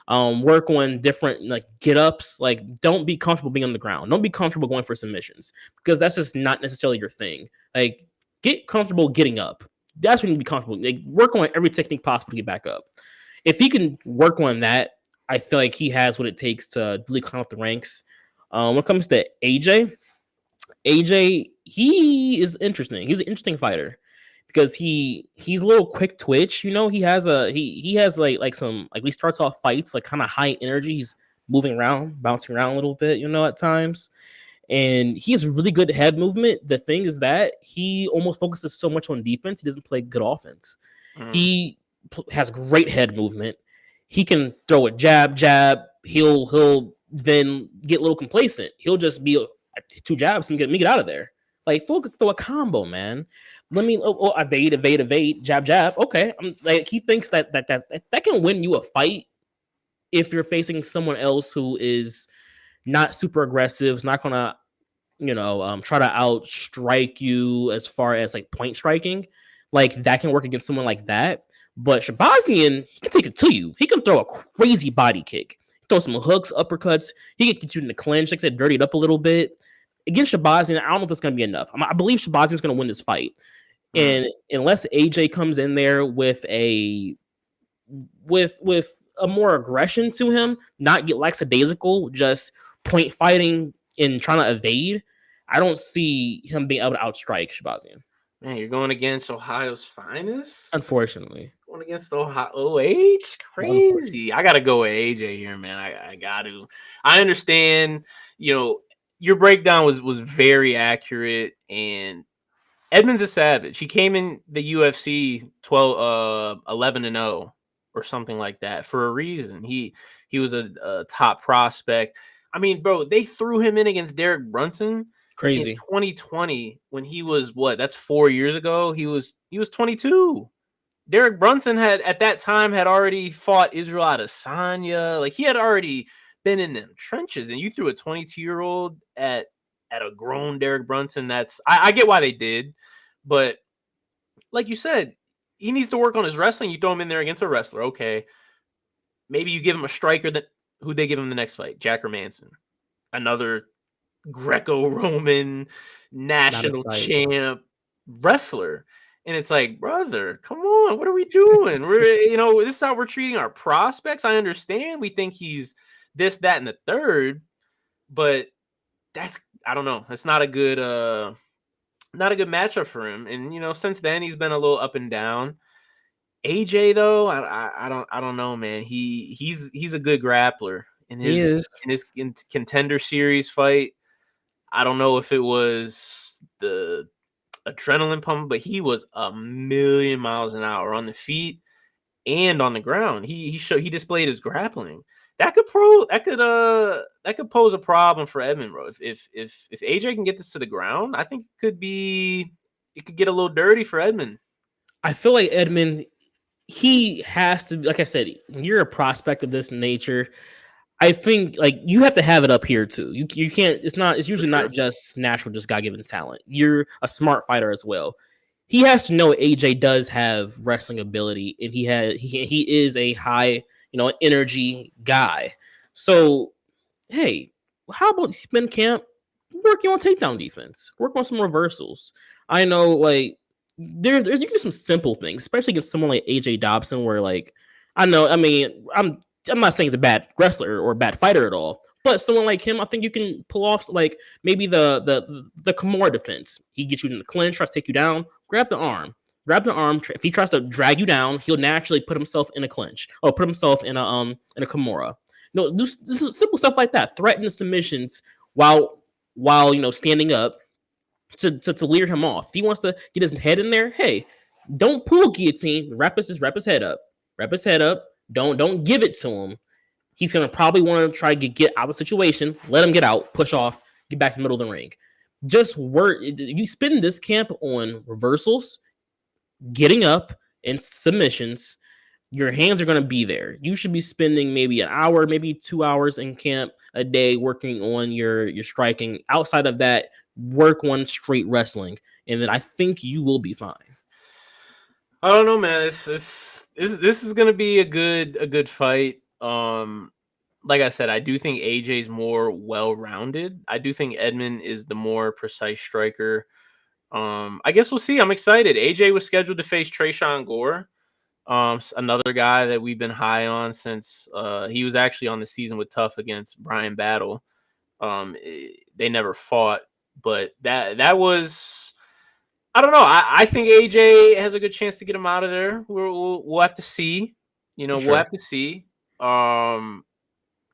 Work on different like get ups. Like, don't be comfortable being on the ground. Don't be comfortable going for submissions because that's just not necessarily your thing. Like, get comfortable getting up. That's when you be comfortable. Like, work on every technique possible to get back up. If he can work on that, I feel like he has what it takes to really climb up the ranks. When it comes to AJ, he is interesting. He's an interesting fighter. Because he's a little quick twitch, he has like some, like, he starts off fights like kind of high energy. He's moving around, bouncing around a little bit, at times, and he has really good head movement. The thing is that he almost focuses so much on defense, he doesn't play good offense. He has great head movement. He can throw a jab. He'll then get a little complacent. He'll just be 2 jabs and get out of there. Like, throw a combo, man. Let me evade, jab. Okay, like, he thinks that can win you a fight if you're facing someone else who is not super aggressive, is not gonna, try to outstrike you as far as like point striking. Like, that can work against someone like that. But Shabazian, he can take it to you. He can throw a crazy body kick, throw some hooks, uppercuts. He can get you in the clinch, like I said, dirty it up a little bit. Against Shabazian, I don't know if that's going to be enough. I believe Shabazian's going to win this fight. And unless AJ comes in there with a more aggression to him, not get lackadaisical, just point fighting and trying to evade, I don't see him being able to outstrike Shabazian. Man, you're going against Ohio's finest? Unfortunately. Going against OH? Crazy. I got to go with AJ here, man. I got to. I understand, your breakdown was very accurate, and Edmonds is savage. He came in the UFC 11-0 or something like that for a reason. He was a top prospect. I mean, bro, they threw him in against Derek Brunson Crazy. in 2020 when he was what? That's 4 years ago. He was 22. Derek Brunson had already fought Israel Adesanya. Like, he had already been in them trenches, and you threw a 22-year-old at a grown Derek Brunson. I get why they did, but like you said, he needs to work on his wrestling. You throw him in there against a wrestler, okay. Maybe you give him a striker who they give him the next fight, Jack Hermanson, another Greco-Roman national champ wrestler. And it's like, brother, come on, what are we doing? This is how we're treating our prospects. I understand we think he's this, that, and the third, but I don't know. That's not a good matchup for him. And since then he's been a little up and down. AJ though, I don't know, man. He's a good grappler in his contender series fight. I don't know if it was the adrenaline pump, but he was a million miles an hour on the feet and on the ground. He displayed his grappling. That could pose a problem for Edmund, bro. If AJ can get this to the ground, I think it could get a little dirty for Edmund. I feel like Edmund, he has to, like I said, when you're a prospect of this nature, I think like you have to have it up here too. You can't. It's usually not just natural, just God-given talent. You're a smart fighter as well. He has to know AJ does have wrestling ability, and he is a high energy guy. So hey, how about spend camp working on takedown defense, work on some reversals. I know like there's you can do some simple things, especially against someone like AJ Dobson, where like I'm not saying he's a bad wrestler or a bad fighter at all, but someone like him, I think you can pull off like maybe the Kimura defense. He gets you in the clinch, tries to take you down, grab the arm. If he tries to drag you down, he'll naturally put himself in a clinch or put himself in a Kimura. Do simple stuff like that. Threaten the submissions while standing up to leer him off. If he wants to get his head in there, hey, don't pull guillotine. Wrap his head up. Wrap his head up. Don't give it to him. He's gonna probably want to try to get out of the situation. Let him get out, push off, get back to the middle of the ring. Just work. You spend this camp on reversals, getting up, and submissions. Your hands are gonna be there. You should be spending maybe an hour, maybe 2 hours in camp a day working on your striking. Outside of that, work on straight wrestling, and then I think you will be fine. I don't know, man. This is gonna be a good fight. Like I said, I do think AJ's more well-rounded. I do think Edmund is the more precise striker. I guess we'll see. I'm excited. AJ was scheduled to face Tresean Gore, another guy that we've been high on since he was actually on the season with Tough against Brian Battle. They never fought, but that was. I don't know. I think AJ has a good chance to get him out of there. We'll have to see. Sure. We'll have to see.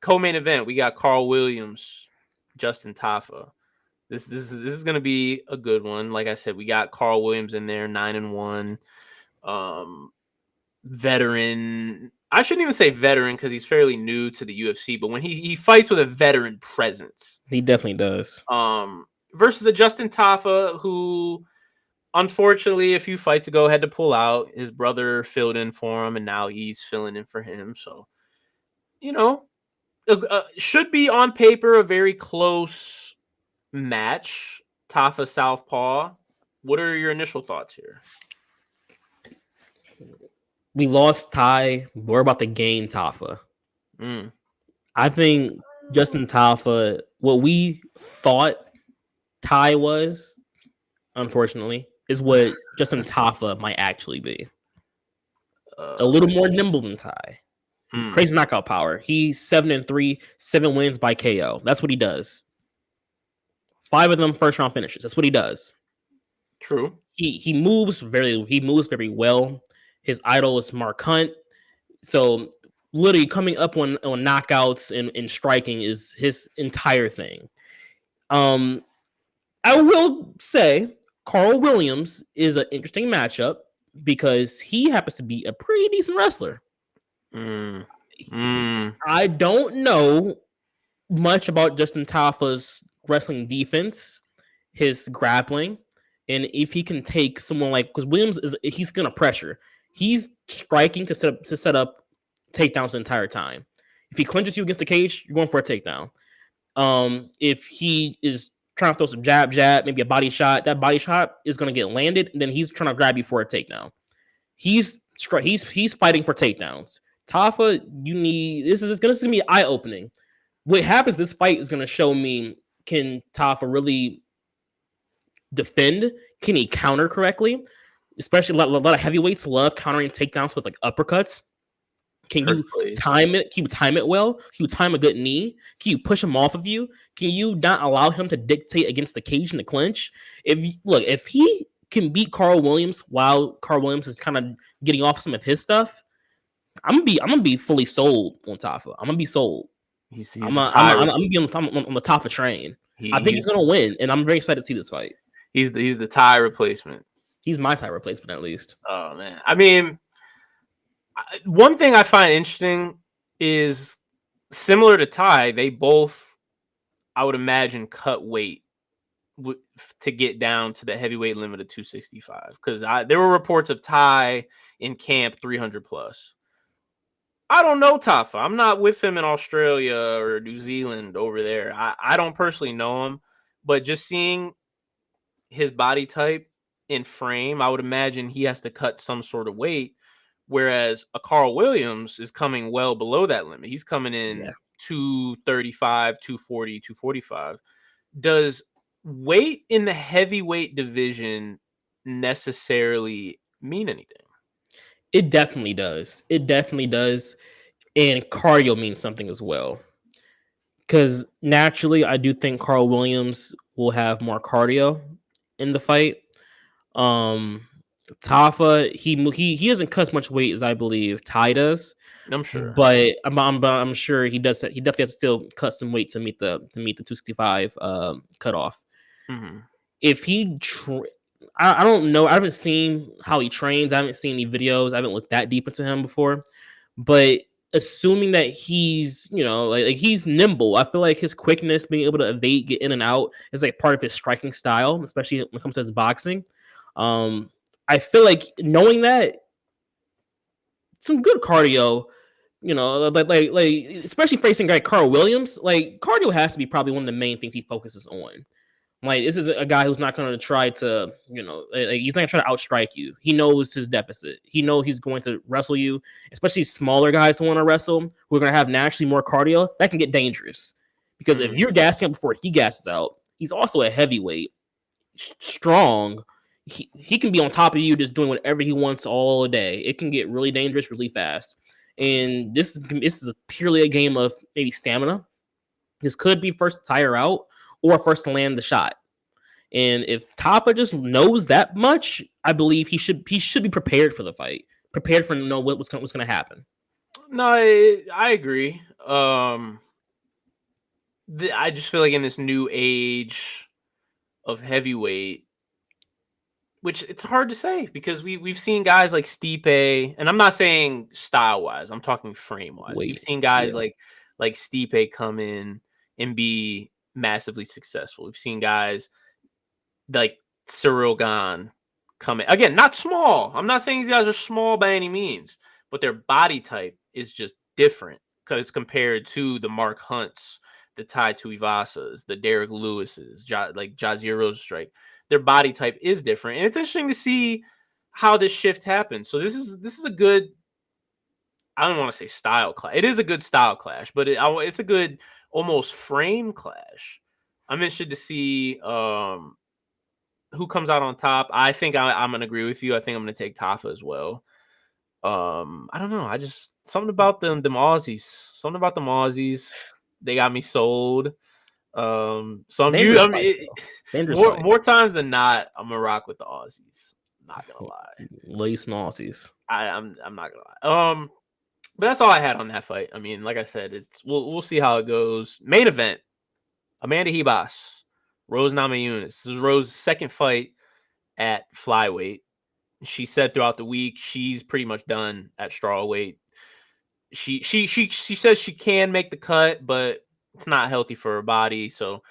Co-main event, we got Carl Williams, Justin Tafa. This is going to be a good one. Like I said, we got Carl Williams in there, 9-1. Veteran. I shouldn't even say veteran because he's fairly new to the UFC, but when he fights with a veteran presence. He definitely does. Versus a Justin Tafa who, unfortunately, a few fights ago had to pull out. His brother filled in for him, and now he's filling in for him. So, should be on paper a very close match. Tafa Southpaw. What are your initial thoughts here? We lost Ty. We're about to gain Tafa. I think Justin Tafa, what we thought Ty was, unfortunately, is what Justin Tafa might actually be. A little more nimble than Ty. Crazy knockout power. He's 7-3, 7 wins by KO. That's what he does. 5 of them first round finishes. That's what he does. True. He moves very well. His idol is Mark Hunt. So literally coming up on knockouts and striking is his entire thing. I will say Carl Williams is an interesting matchup because he happens to be a pretty decent wrestler. I don't know much about Justin Tafa's wrestling defense, his grappling, and if he can take someone like, because Williams he's gonna pressure. He's striking to set up takedowns the entire time. If he clinches you against the cage, you're going for a takedown. If he is trying to throw some jab, maybe a body shot. That body shot is going to get landed, and then he's trying to grab you for a takedown. He's fighting for takedowns. Tafa, this is going to be eye opening. What happens? This fight is going to show me, can Tafa really defend? Can he counter correctly? Especially a lot of heavyweights love countering takedowns with like uppercuts. Can you time it? Can you time it well? Can you time a good knee? Can you push him off of you? Can you not allow him to dictate against the cage and the clinch? If he can beat Carl Williams while Carl Williams is kind of getting off some of his stuff, I'm gonna be fully sold on Tafa. I'm gonna be sold. I'm gonna be on the Tafa train. I think he's gonna win, and I'm very excited to see this fight. He's the Ty replacement. He's my Ty replacement, at least. Oh man, I mean, one thing I find interesting is similar to Ty, they both, I would imagine, cut weight to get down to the heavyweight limit of 265. Because there were reports of Ty in camp 300 plus. I don't know Tafa. I'm not with him in Australia or New Zealand over there. I don't personally know him, but just seeing his body type in frame, I would imagine he has to cut some sort of weight. Whereas a Carl Williams is coming well below that limit. He's coming in 235, 240, 245. Does weight in the heavyweight division necessarily mean anything? It definitely does. It definitely does. And cardio means something as well. Because naturally, I do think Carl Williams will have more cardio in the fight. Tafa, he doesn't cut as much weight as I believe Ty does. I'm sure, but I'm sure he does. He definitely has to still cut some weight to meet the 265 cutoff. Mm-hmm. If he, I don't know. I haven't seen how he trains. I haven't seen any videos. I haven't looked that deep into him before. But assuming that he's, like he's nimble, I feel like his quickness, being able to evade, get in and out, is like part of his striking style, especially when it comes to his boxing. I feel like knowing that, some good cardio, like especially facing a guy Carl Williams, like cardio has to be probably one of the main things he focuses on. Like, this is a guy who's not going to try to, he's not going to try to outstrike you. He knows his deficit. He knows he's going to wrestle you, especially smaller guys who want to wrestle, who are going to have naturally more cardio. That can get dangerous because if you're gassing up before he gasses out, he's also a heavyweight, strong. He can be on top of you just doing whatever he wants all day. It can get really dangerous really fast. And this is purely a game of maybe stamina. This could be first to tire out or first to land the shot. And if Tafa just knows that much, I believe he should be prepared for the fight, prepared for know what's going to happen. No, I agree. I just feel like in this new age of heavyweight, which it's hard to say because we've seen guys like Stipe, and I'm not saying style wise, I'm talking frame wise. You've seen guys like Stipe come in and be massively successful. We've seen guys like Cyril Gane come in. Again, not small. I'm not saying these guys are small by any means, but their body type is just different because compared to the Mark Hunts, the Tai Tuivasas, the Derek Lewises, like Jazier Rosenstrike, their body type is different. And it's interesting to see how this shift happens. So this is a good, I don't want to say style clash. It is a good style clash, but it's a good almost frame clash. I'm interested to see who comes out on top. I think I'm going to agree with you. I think I'm going to take Tafa as well. I don't know. I just, something about them Aussies. Something about them Aussies. They got me sold. More times than not, I'm gonna rock with the Aussies. Not gonna lie. Lace Aussies. I'm not gonna lie. But that's all I had on that fight. I mean, like I said, we'll see how it goes. Main event: Amanda Ribas, Rose Namajunas. This is Rose's second fight at flyweight. She said throughout the week she's pretty much done at strawweight. She says she can make the cut, but it's not healthy for her body. So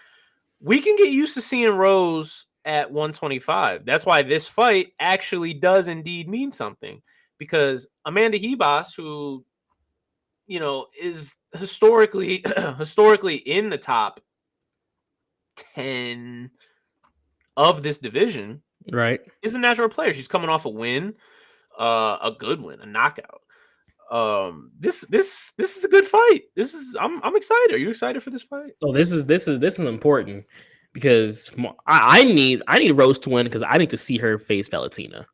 we can get used to seeing Rose at 125. That's why this fight actually does indeed mean something, because Amanda Ribas, who, is historically in the top 10 of this division, Right. is a natural player. She's coming off a win, a good win, a knockout. This is a good fight. I'm excited. Are you excited for this fight? So this is important because I need Rose to win because I need to see her face Valentina.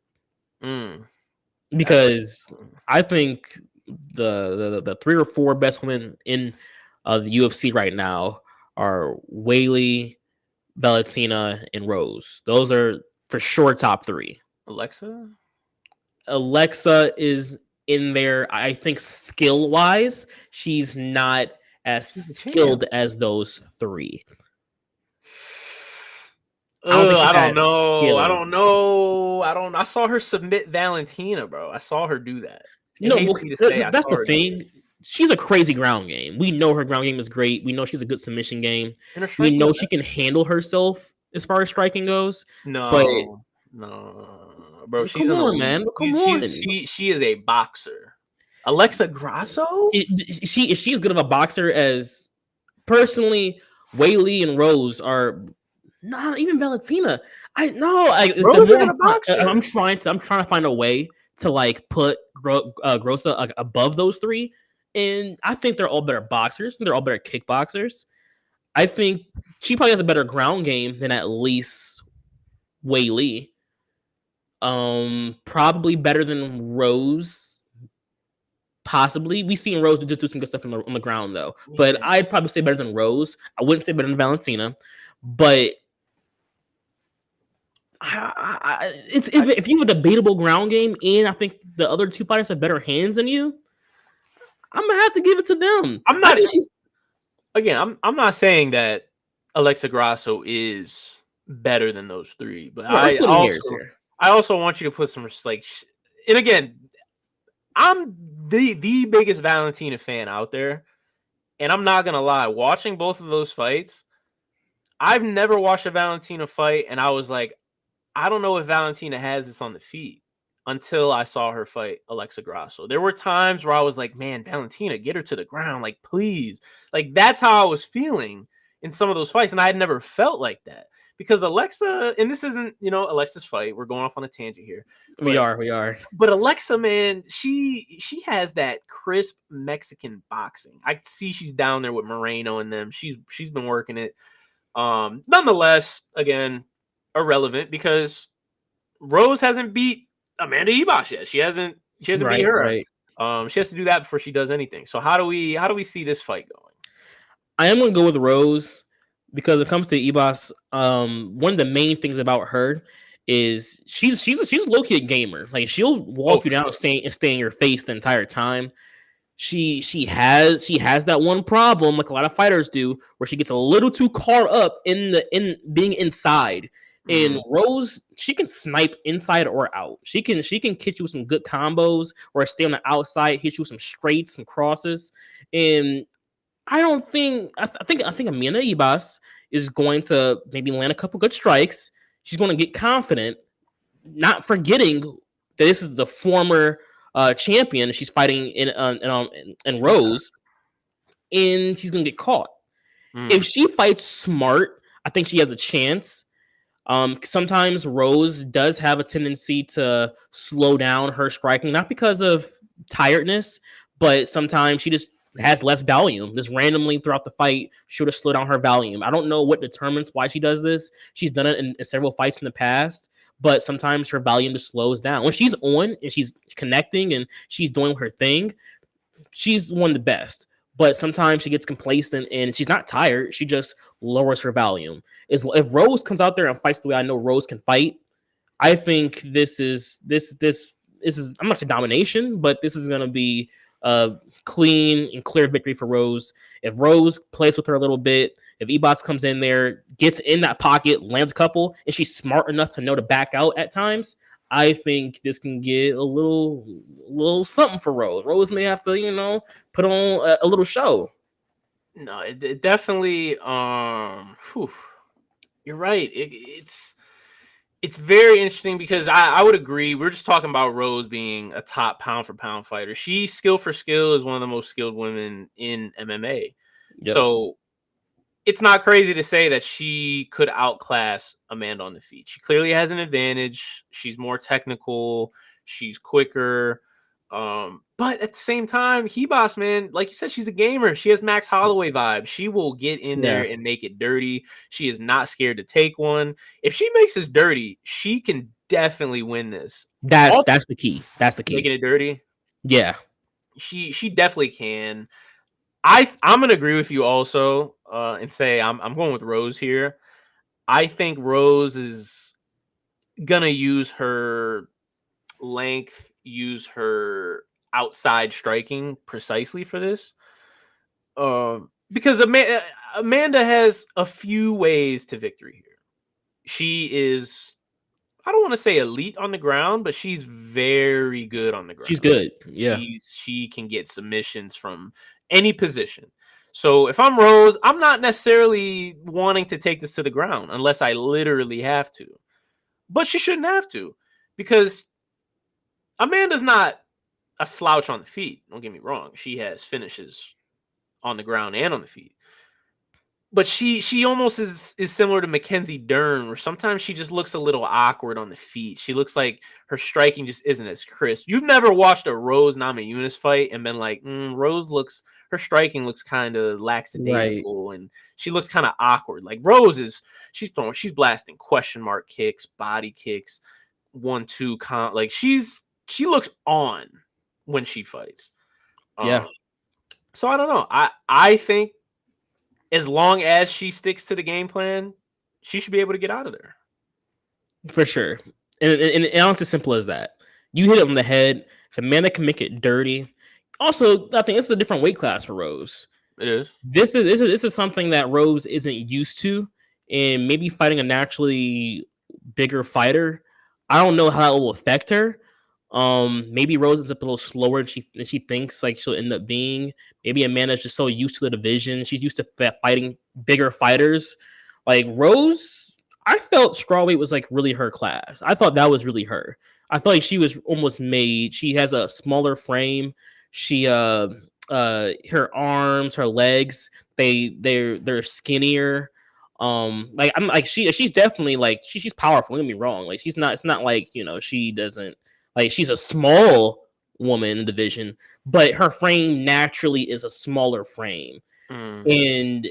Because I think the 3 or 4 best women in the UFC right now are Weili, Valentina, and Rose. Those are for sure top 3. Alexa is in there. I think skill wise, she's not as skilled as those 3. I don't know. I saw her submit Valentina, bro. I saw her do that. That's the thing. She's a crazy ground game. We know her ground game is great. We know she's a good submission game. We know she can handle herself as far as striking goes. No, bro. She's come on, man. Come on. She is a boxer. Alexa Grasso? She's as good of a boxer as personally Weili and Rose are. Not even Valentina. Rose isn't a boxer. I'm trying to find a way to like put Grossa above those 3, and I think they're all better boxers. They're all better kickboxers. I think she probably has a better ground game than at least Weili. Probably better than Rose. Possibly. We've seen Rose do some good stuff on the ground though. But I'd probably say better than Rose. I wouldn't say better than Valentina, but if you have a debatable ground game and I think the other 2 fighters have better hands than you, I'm gonna have to give it to them. I'm not saying that Alexa Grasso is better than those 3, but I also want you to put some and again, I'm the biggest Valentina fan out there, and I'm not gonna lie, watching both of those fights, I've never watched a Valentina fight and I was like, I don't know if Valentina has this on the feet until I saw her fight Alexa Grasso. There were times where I was like, man, Valentina, get her to the ground. Like, please. Like, that's how I was feeling in some of those fights. And I had never felt like that because Alexa, and this isn't, Alexa's fight. We're going off on a tangent here. We are. But Alexa, man, she has that crisp Mexican boxing. I see she's down there with Moreno and them. She's been working it. Nonetheless, again, irrelevant because Rose hasn't beat Amanda Ibas yet. She hasn't beat her. Right. She has to do that before she does anything. So how do we see this fight going? I am gonna go with Rose because when it comes to Ibas, one of the main things about her is she's a low-key gamer. Like she'll walk you down and stay in your face the entire time. She has that one problem, like a lot of fighters do, where she gets a little too caught up in being inside. And Rose, she can snipe inside or out. She can hit you with some good combos or stay on the outside, hit you with some straights, some crosses. And I think Amanda Ibas is going to maybe land a couple good strikes. She's going to get confident, not forgetting that this is the former champion. She's fighting in Rose, and she's going to get caught. If she fights smart, I think she has a chance. Sometimes Rose does have a tendency to slow down her striking, not because of tiredness, but sometimes she just has less volume. Just randomly throughout the fight, she'll just slow down her volume. I don't know what determines why she does this. She's done it in several fights in the past, but sometimes her volume just slows down. When she's on and she's connecting and she's doing her thing, she's one of the best. But sometimes she gets complacent and she's not tired. She just lowers her volume. If Rose comes out there and fights the way I know Rose can fight, I think this is I'm not saying domination, but this is going to be a clean and clear victory for Rose. If Rose plays with her a little bit, if Ibas comes in there, gets in that pocket, lands a couple, and she's smart enough to know to back out at times, I think this can get a little something for Rose. Rose may have to, put on a little show. No, it definitely. You're right. It's very interesting because I would agree. We're just talking about Rose being a top pound for pound fighter. She skill for skill is one of the most skilled women in MMA. Yep. So it's not crazy to say that she could outclass Amanda on the feet. She clearly has an advantage. She's more technical. She's quicker. But at the same time, Hebos, man, like you said, she's a gamer. She has Max Holloway vibes. She will get in there and make it dirty. She is not scared to take one. If she makes this dirty, she can definitely win this. That's the key. That's the key. Making it dirty. Yeah. She definitely can. I'm gonna agree with you also, and say I'm going with Rose here. I think Rose is gonna use her length, use her outside striking precisely for this. Because Amanda has a few ways to victory here. She is, I don't want to say elite on the ground, but she's very good on the ground. She's good. Yeah. She can get submissions from any position. So if I'm Rose, I'm not necessarily wanting to take this to the ground unless I literally have to. But she shouldn't have to, because Amanda's not a slouch on the feet. Don't get me wrong. She has finishes on the ground and on the feet. But she almost is similar to Mackenzie Dern, where sometimes she just looks a little awkward on the feet. She looks like her striking just isn't as crisp. You've never watched a Rose Namajunas fight and been like, Rose her striking looks kind of lackadaisical, and she looks kind of awkward. Like Rose she's blasting question mark kicks, body kicks, 1-2 like she looks on when she fights. Yeah. So I don't know. I think as long as she sticks to the game plan, she should be able to get out of there. For sure. And it's as simple as that. You hit it on the head. If Amanda can make it dirty. Also, I think this is a different weight class for Rose. It is. This is something that Rose isn't used to, and maybe fighting a naturally bigger fighter, I don't know how that will affect her. Maybe Rose ends up a little slower than she thinks like she'll end up being. Maybe Amanda's just so used to the division. She's used to fighting bigger fighters. Like Rose, I felt strawweight was like really her class. I thought that was really her. I felt like she was almost made. She has a smaller frame. She her arms, her legs, they're skinnier. Like I'm like she's definitely like she's powerful. Don't get me wrong. Like she's not. It's not like she doesn't. Like she's a small woman in the division, but her frame naturally is a smaller frame. And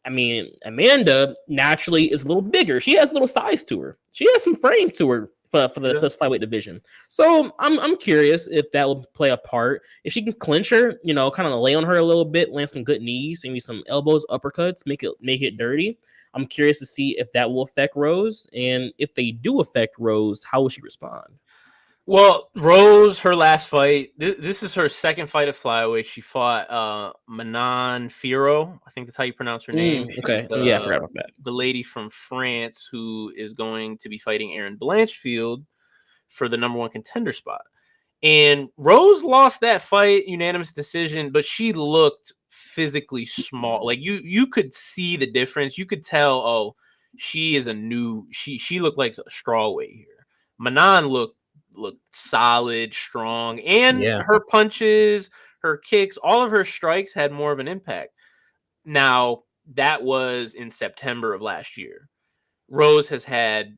I mean, Amanda naturally is a little bigger. She has a little size to her. She has some frame to her for the flyweight division. So I'm curious if that will play a part. If she can clinch her, kind of lay on her a little bit, land some good knees, maybe some elbows, uppercuts, make it dirty. I'm curious to see if that will affect Rose, and if they do affect Rose, how will she respond? Well, Rose, her last fight, this is her second fight at flyweight. She fought Manon Fiorot. I think that's how you pronounce her name. Okay. I forgot about that. The lady from France who is going to be fighting Erin Blanchfield for the number 1 contender spot. And Rose lost that fight, unanimous decision, but she looked physically small. Like you could see the difference. You could tell, she is she looked like a strawweight here. Manon looked solid, strong, and her punches, her kicks, all of her strikes had more of an impact. Now, that was in September of last year. Rose has had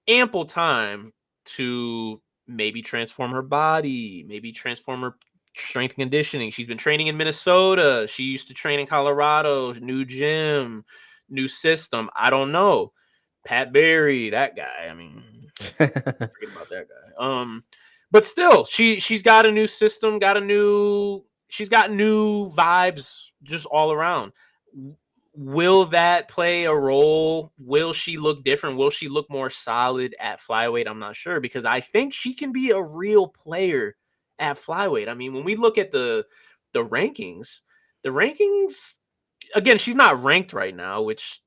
ample time to maybe transform her body, maybe transform her strength and conditioning. She's been training in Minnesota. She used to train in Colorado, new gym, new system. I don't know. Pat Barry, that guy. I mean, forget about that guy. But still, she's got a new system, she's got new vibes just all around. Will that play a role? Will she look different? Will she look more solid at flyweight? I'm not sure, because I think she can be a real player at flyweight. I mean, when we look at the rankings, again, she's not ranked right now, which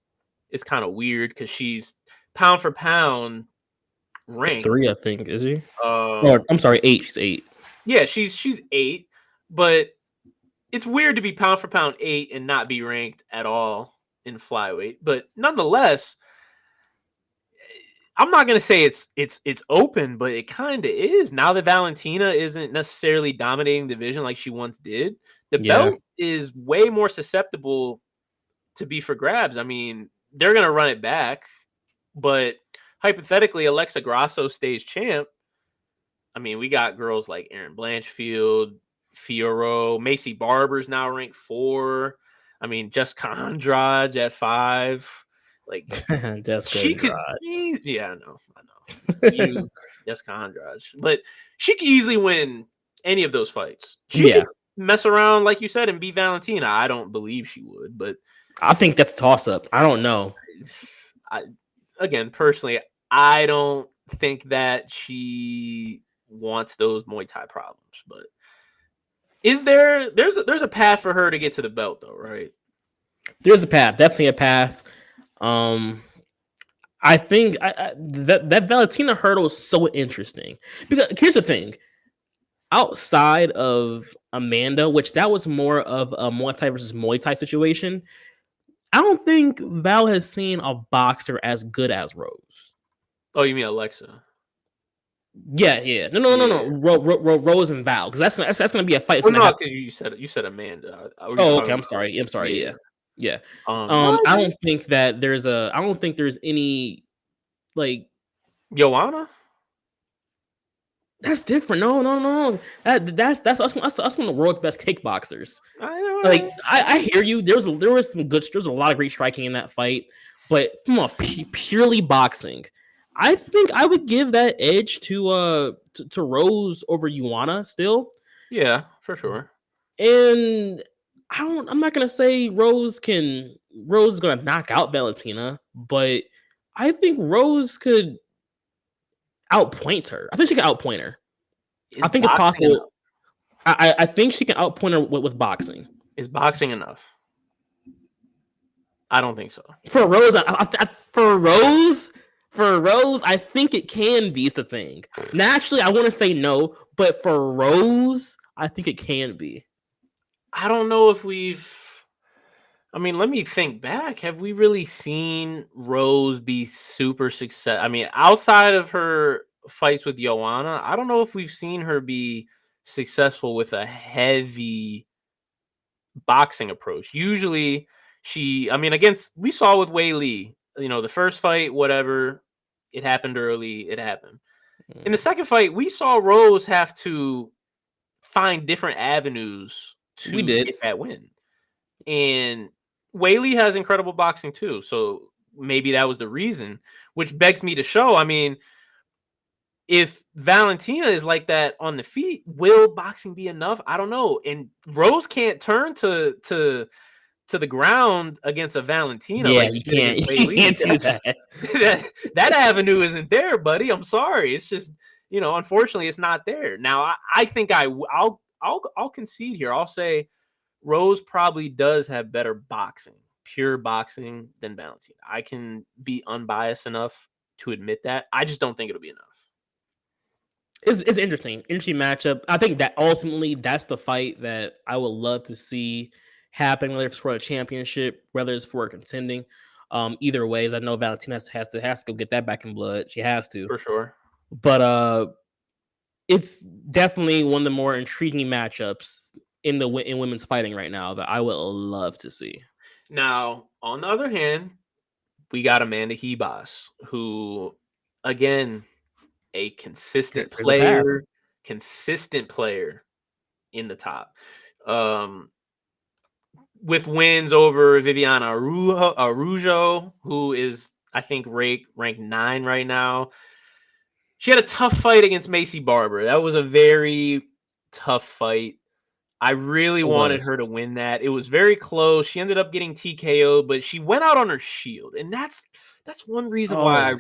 is kind of weird because she's pound for pound ranked 3, I think. Is she? I'm sorry, 8. She's 8. Yeah, she's 8, but it's weird to be pound for pound 8 and not be ranked at all in flyweight. But nonetheless, I'm not gonna say it's open, but it kind of is now that Valentina isn't necessarily dominating the division like she once did. The belt is way more susceptible to be for grabs. I mean, they're gonna run it back, but hypothetically, Alexa Grasso stays champ. I mean, we got girls like Erin Blanchfield, Fiorot, Macy Barber's now ranked 4. I mean, Jessica Andrade at 5. Like she could I know. You Jessica Andrade. But she could easily win any of those fights. She could mess around, like you said, and beat Valentina. I don't believe she would, but I think that's a toss-up. I don't know. Again, personally, I don't think that she wants those Muay Thai problems, but there's a path for her to get to the belt though, right? There's a path, definitely a path. I think that Valentina hurdle is so interesting because here's the thing: outside of Amanda, which that was more of a Muay Thai versus Muay Thai situation, I don't think Val has seen a boxer as good as Rose. Oh, you mean Alexa? Yeah. No. Rose and Val, because that's gonna be a fight. Well, no, because you said Amanda. Okay. I'm sorry. Yeah. I don't think that there's any like Joanna. That's different. No. That's us one of the world's best kickboxers. Like I hear you. There was a lot of great striking in that fight, but from a purely boxing, I think I would give that edge to Rose over Joanna still. Yeah, for sure. And I'm not gonna say Rose is gonna knock out Valentina, but I think Rose could outpoint her. I think she can outpoint her. I think it's possible. I think she can outpoint her with boxing. Is boxing enough? I don't think so. For Rose, for Rose, I think it can be the thing. Naturally, I want to say no, but for Rose, I think it can be. I don't know if I mean, let me think back. Have we really seen Rose be super successful? I mean, outside of her fights with Joanna, I don't know if we've seen her be successful with a heavy boxing approach. Usually we saw with Wei Lee, the first fight, whatever, it happened early, it happened. In the second fight, we saw Rose have to find different avenues to get that win. And Wei Lee has incredible boxing too, so maybe that was the reason, which begs me to show, I mean, if Valentina is like that on the feet, will boxing be enough? I don't know. And Rose can't turn to the ground against a Valentina. Yeah, like you can't. You can't do that. that avenue isn't there, buddy. I'm sorry. It's just, unfortunately, it's not there. Now, I think I'll concede here. I'll say Rose probably does have better boxing, pure boxing, than Valentina. I can be unbiased enough to admit that. I just don't think it'll be enough. It's interesting matchup. I think that ultimately that's the fight that I would love to see happen, whether it's for a championship, whether it's for contending. Either ways, I know Valentina has to go get that back in blood. She has to, for sure. But it's definitely one of the more intriguing matchups in women's fighting right now that I would love to see. Now, on the other hand, we got Amanda Ribas, who, again, a consistent player in the top. With wins over Viviana Araujo, who is, I think, ranked 9 right now. She had a tough fight against Macy Barber. That was a very tough fight. I really wanted her to win that. It was very close. She ended up getting TKO'd, but she went out on her shield. And that's one reason why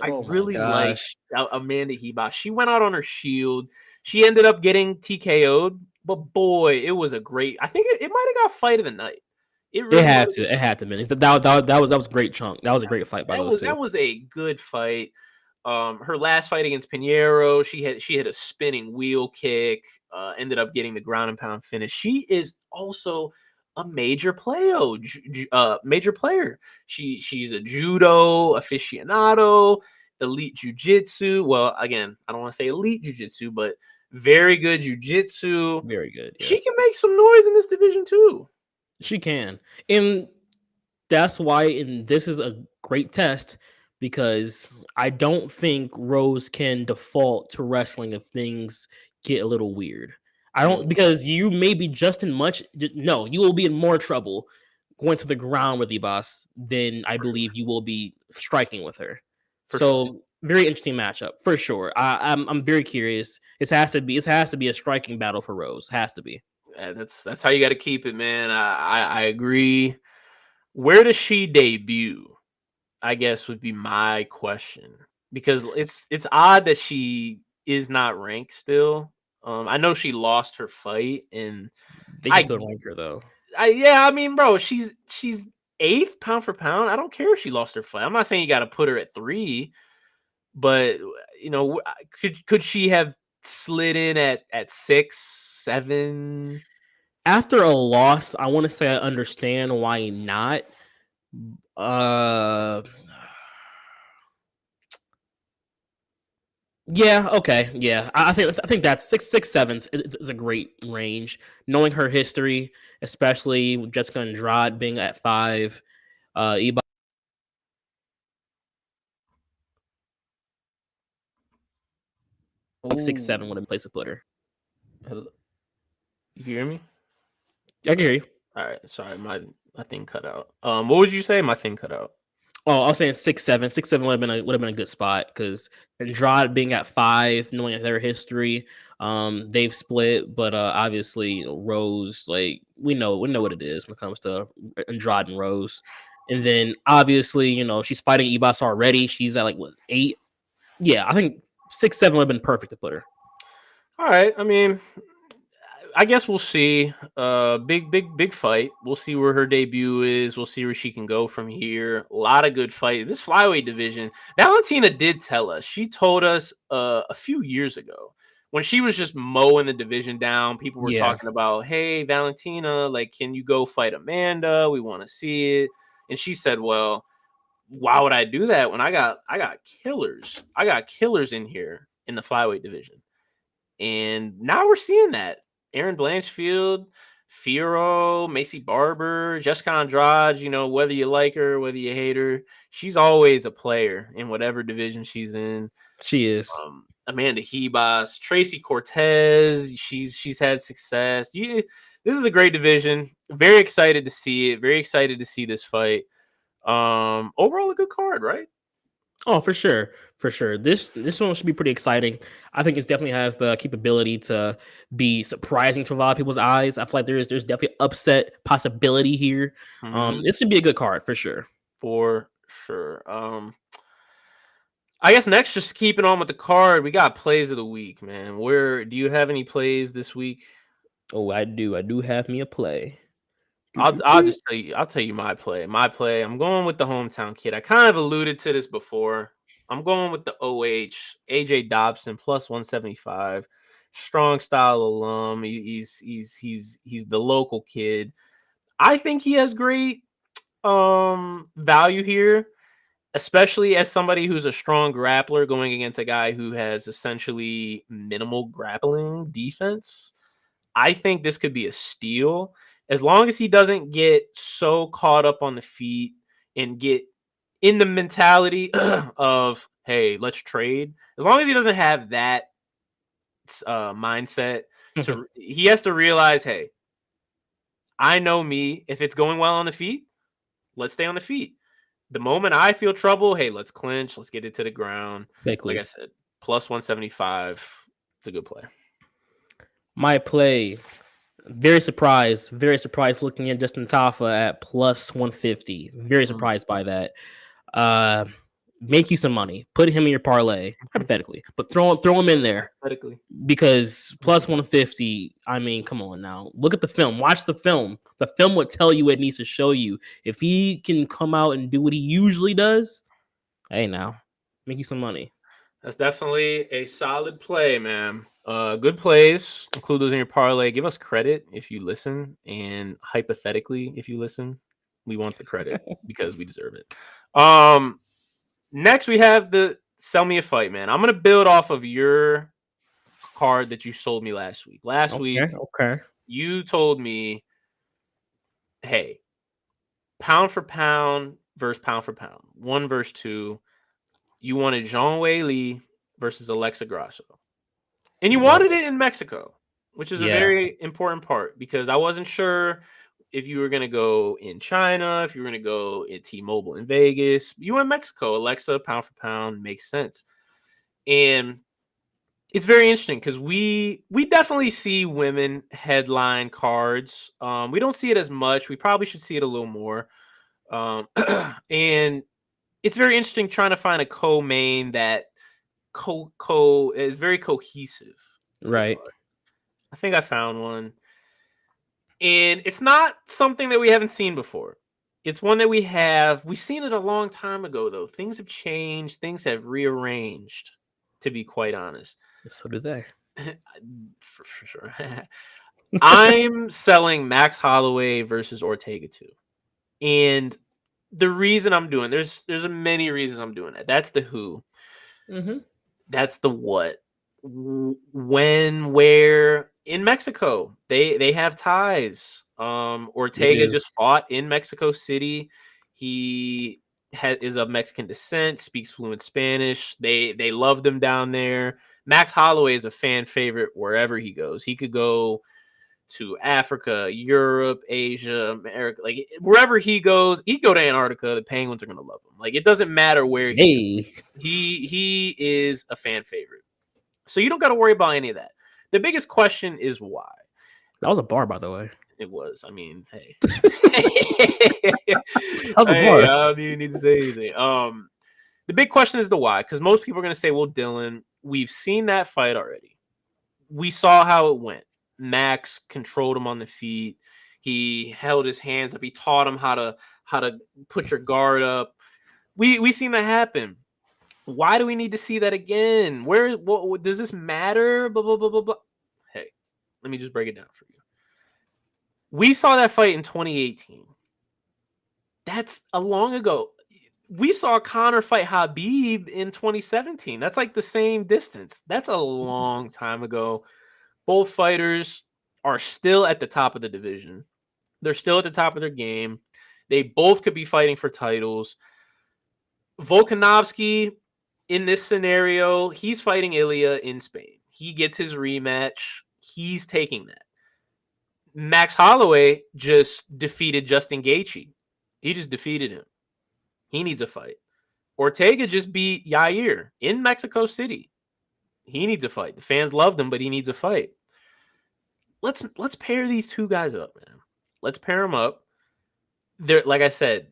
I really like Amanda Ribas. She went out on her shield. She ended up getting TKO'd, but boy, it was a great. I think it might have got fight of the night. It had to. It had to be. That was a great chunk. That was a great fight by those two. That was a good fight. Her last fight against Pinheiro, she hit a spinning wheel kick. Ended up getting the ground and pound finish. She is also a major player. She's a judo aficionado, elite jiu-jitsu. Well, again, I don't want to say elite jiu-jitsu, but very good jiu-jitsu. Very good. Yeah. She can make some noise in this division too. She can. And That's why, and this is a great test because I don't think Rose can default to wrestling if things get a little weird. I don't Mm, because you may be just in much. No, you will be in more trouble going to the ground with Ibas than I for sure. believe you will be striking with her. For sure. So very interesting matchup for sure. I'm very curious. It has to be a striking battle for Rose. Has to be. Yeah, that's how you got to keep it, man. I agree. Where does she debut? I guess would be my question because it's odd that she is not ranked still. I know she lost her fight, and They should I, still rank her though. yeah, I mean, bro, she's eighth pound for pound. I don't care if she lost her fight. I'm not saying you got to put her at 3, but could she have slid in at 6, 7? After a loss, I want to say I understand why not. Uh, yeah, okay, yeah. I think that's 6, 6, 7 is a great range. Knowing her history, especially with Jessica Andrade being at 5, Iba like 6, 7 would have Ooh, been a place to put her. hello? You hear me? I can hear you. All right, sorry, my thing cut out. What would you say? My thing cut out. Oh, I was saying 6, 7. 6, 7 would have been a good spot because Andrade being at 5, knowing their history, they've split, but obviously Rose, like we know what it is when it comes to Andrade and Rose, and then obviously she's fighting Ibas already. She's at like what 8? Yeah, I think 6, 7 would have been perfect to put her. All right, I mean, I guess we'll see. Big fight. We'll see where her debut is. We'll see where she can go from here. A lot of good fight. This flyweight division. Valentina did tell us. She told us a few years ago when she was just mowing the division down. People were Yeah, talking about, "Hey, Valentina, like, can you go fight Amanda? We want to see it." And she said, "Well, why would I do that when I got killers? I got killers in here in the flyweight division." And now we're seeing that. Aaron Blanchfield, Firo, Macy Barber, Jessica Andrade, whether you like her, whether you hate her, she's always a player in whatever division she's in. she is. Amanda Hebas, Tracy Cortez, she's had success. This is a great division. Very excited to see it. Very excited to see this fight. Overall a good card, right? Oh, for sure, for sure. This one should be pretty exciting. I think it definitely has the capability to be surprising to a lot of people's eyes. I feel like there's definitely upset possibility here. Mhm. This should be a good card for sure. For sure. I guess next, just keeping on with the card, we got plays of the week, man. Where do you have any plays this week? Oh, I do. I do have me a play. I'll just tell you. I'll tell you my play. My play. I'm going with the hometown kid. I kind of alluded to this before. I'm going with the OH AJ Dobson plus 175. Strong style alum. He's the local kid. I think he has great value here, especially as somebody who's a strong grappler going against a guy who has essentially minimal grappling defense. I think this could be a steal as long as he doesn't get so caught up on the feet and get in the mentality of, hey, let's trade. As long as he doesn't have that mindset, he has to realize, hey, I know me. If it's going well on the feet, let's stay on the feet. The moment I feel trouble, hey, let's clinch. Let's get it to the ground. Like I Quickly, said, plus 175. It's a good play. my play. Very surprised looking at Justin Tafa at plus 150. Very Mhm. surprised by that. Uh, make you some money. Put him in your parlay, hypothetically, but throw him in there Hypothetically. because plus 150. I mean, come on now. Look at the film. Watch the film. The film would tell you what it needs to show you. If he can come out and do what he usually does, hey, now make you some money. That's definitely a solid play, man. Good plays. Include those in your parlay. Give us credit if you listen, and hypothetically, if you listen, we want the credit because we deserve it. Next we have the sell me a fight, man. I'm gonna build off of your card that you sold me last week. Last Okay. week, Okay. you told me, hey, pound for pound versus pound for pound, 1 versus 2. You wanted Zhang Wei Li versus Alexa Grasso. And you wanted it in Mexico, which is a very important part because I wasn't sure if you were going to go in China, if you were going to go at T-Mobile in Vegas. You went Mexico. Alexa, pound for pound, makes sense. And it's very interesting because we definitely see women headline cards. We don't see it as much. We probably should see it a little more. And it's very interesting trying to find a co-main that is very cohesive. Right. I think I found one. And it's not something that we haven't seen before. It's one that we've seen it a long time ago, though. Things have changed. Things have rearranged, to be quite honest. So do they. For sure. I'm selling Max Holloway versus Ortega 2. And the reason I'm doing, there's many reasons I'm doing that. That's the who. Mm-hmm. That's the what. When, where, in Mexico. They have ties. Ortega just fought in Mexico City. He is of Mexican descent, speaks fluent Spanish. They loved him down there. Max Holloway is a fan favorite wherever he goes. He could go to Africa, Europe, Asia, America, like wherever he goes. He go to Antarctica. The Penguins are gonna love him. Like it doesn't matter where he is a fan favorite. So you don't got to worry about any of that. The biggest question is why. That was a bar, by the way. It was. I mean, hey. That was a bar. I don't even need to say anything. The big question is the why, because most people are going to say, well, Dylan, we've seen that fight already. We saw how it went. Max controlled him on the feet. He held his hands up. He taught him how to put your guard up. We seen that happen. Why do we need to see that again? What does this matter? Blah, blah, blah, blah, blah. Hey, let me just break it down for you. We saw that fight in 2018. That's a long ago. We saw Conor fight Khabib in 2017. That's like the same distance. That's a long time ago. Both fighters are still at the top of the division. They're still at the top of their game. They both could be fighting for titles. Volkanovski, in this scenario, he's fighting Ilya in Spain. He gets his rematch. He's taking that. Max Holloway just defeated Justin Gaethje. He just defeated him. He needs a fight. Ortega just beat Yair in Mexico City. He needs a fight. The fans loved him, but he needs a fight. Let's pair these two guys up, man. Let's pair them up. They're, like I said,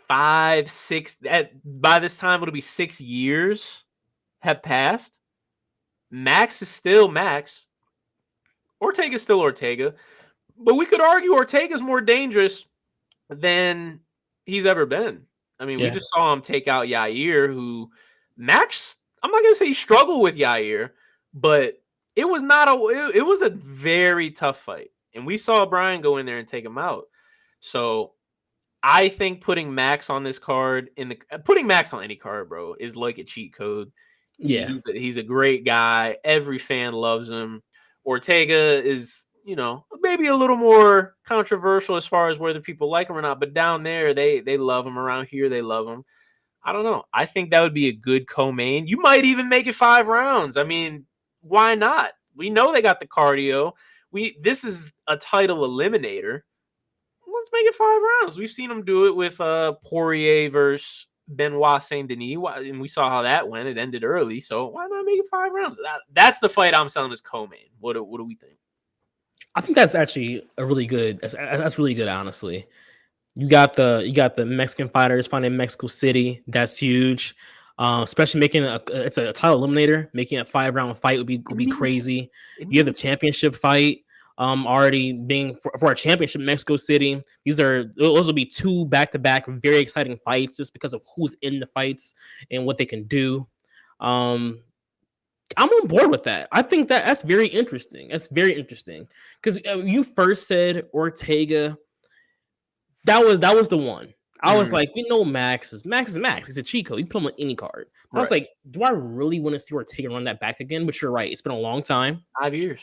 5, 6. By this time, it'll be 6 years have passed. Max is still Max. Ortega's still Ortega. But we could argue Ortega's more dangerous than he's ever been. I mean, we just saw him take out Yair, who Max, I'm not going to say he struggled with Yair, but it was it was a very tough fight. And we saw Brian go in there and take him out. So I think putting Max on this card, putting Max on any card, bro, is like a cheat code. Yeah. He's a great guy. Every fan loves him. Ortega is, maybe a little more controversial as far as whether people like him or not, but down there, they love him. Around here, they love him. I don't know. I think that would be a good co-main. You might even make it 5 rounds. I mean, why not? We know they got the cardio. This is a title eliminator. Let's make it 5 rounds. We've seen them do it with Poirier versus Benoit Saint Denis, and we saw how that went. It ended early, so why not make it 5 rounds? That's the fight I'm selling as co-main. What do we think? I think that's actually a really good. That's really good, honestly. You got the Mexican fighters fighting in Mexico City. That's huge. Especially making it's a title eliminator. Making a 5-round fight would be crazy. You have the championship fight. Already being for a championship in Mexico City. Those will be 2 back-to-back very exciting fights just because of who's in the fights and what they can do. I'm on board with that. I think that's very interesting. That's very interesting because you first said Ortega. That was the one. I was like, Max is Max. It's a cheat code. You put him on any card. I was like, do I really want to see Ortega run that back again? But you're right. It's been a long time. 5 years.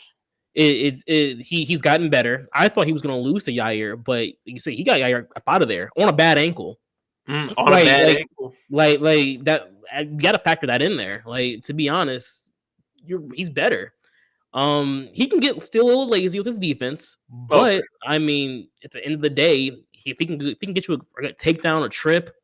He's gotten better. I thought he was going to lose to Yair, but you see, he got Yair up out of there on a bad ankle. On Like- a bad like- ankle. Like that, you got to factor that in there. Like, to be honest, he's better. He can get still a little lazy with his defense, but I mean, at the end of the day, if he can get you a takedown, a trip,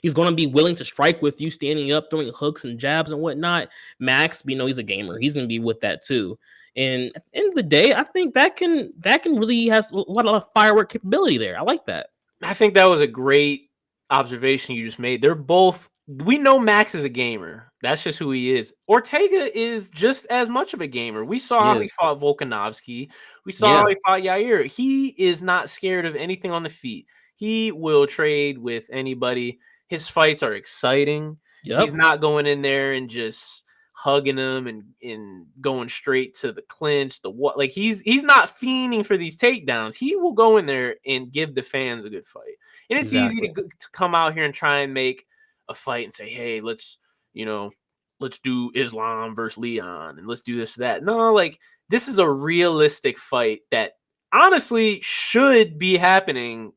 he's going to be willing to strike with you, standing up, throwing hooks and jabs and whatnot. Max, we know he's a gamer. He's going to be with that too. And at the end of the day, I think that can really has a lot of firework capability there. I like that. I think that was a great observation you just made. They're both. We know Max is a gamer. That's just who he is. Ortega is just as much of a gamer. We saw how he fought Volkanovski. We saw how he fought Yair. He is not scared of anything on the feet. He will trade with anybody. His fights are exciting. Yep. He's not going in there and just hugging them and going straight to the clinch. Like he's not fiending for these takedowns. He will go in there and give the fans a good fight. And it's easy to come out here and try and make a fight and say, hey, let's do Islam versus Leon and let's do this, that. No, like this is a realistic fight that honestly should be happening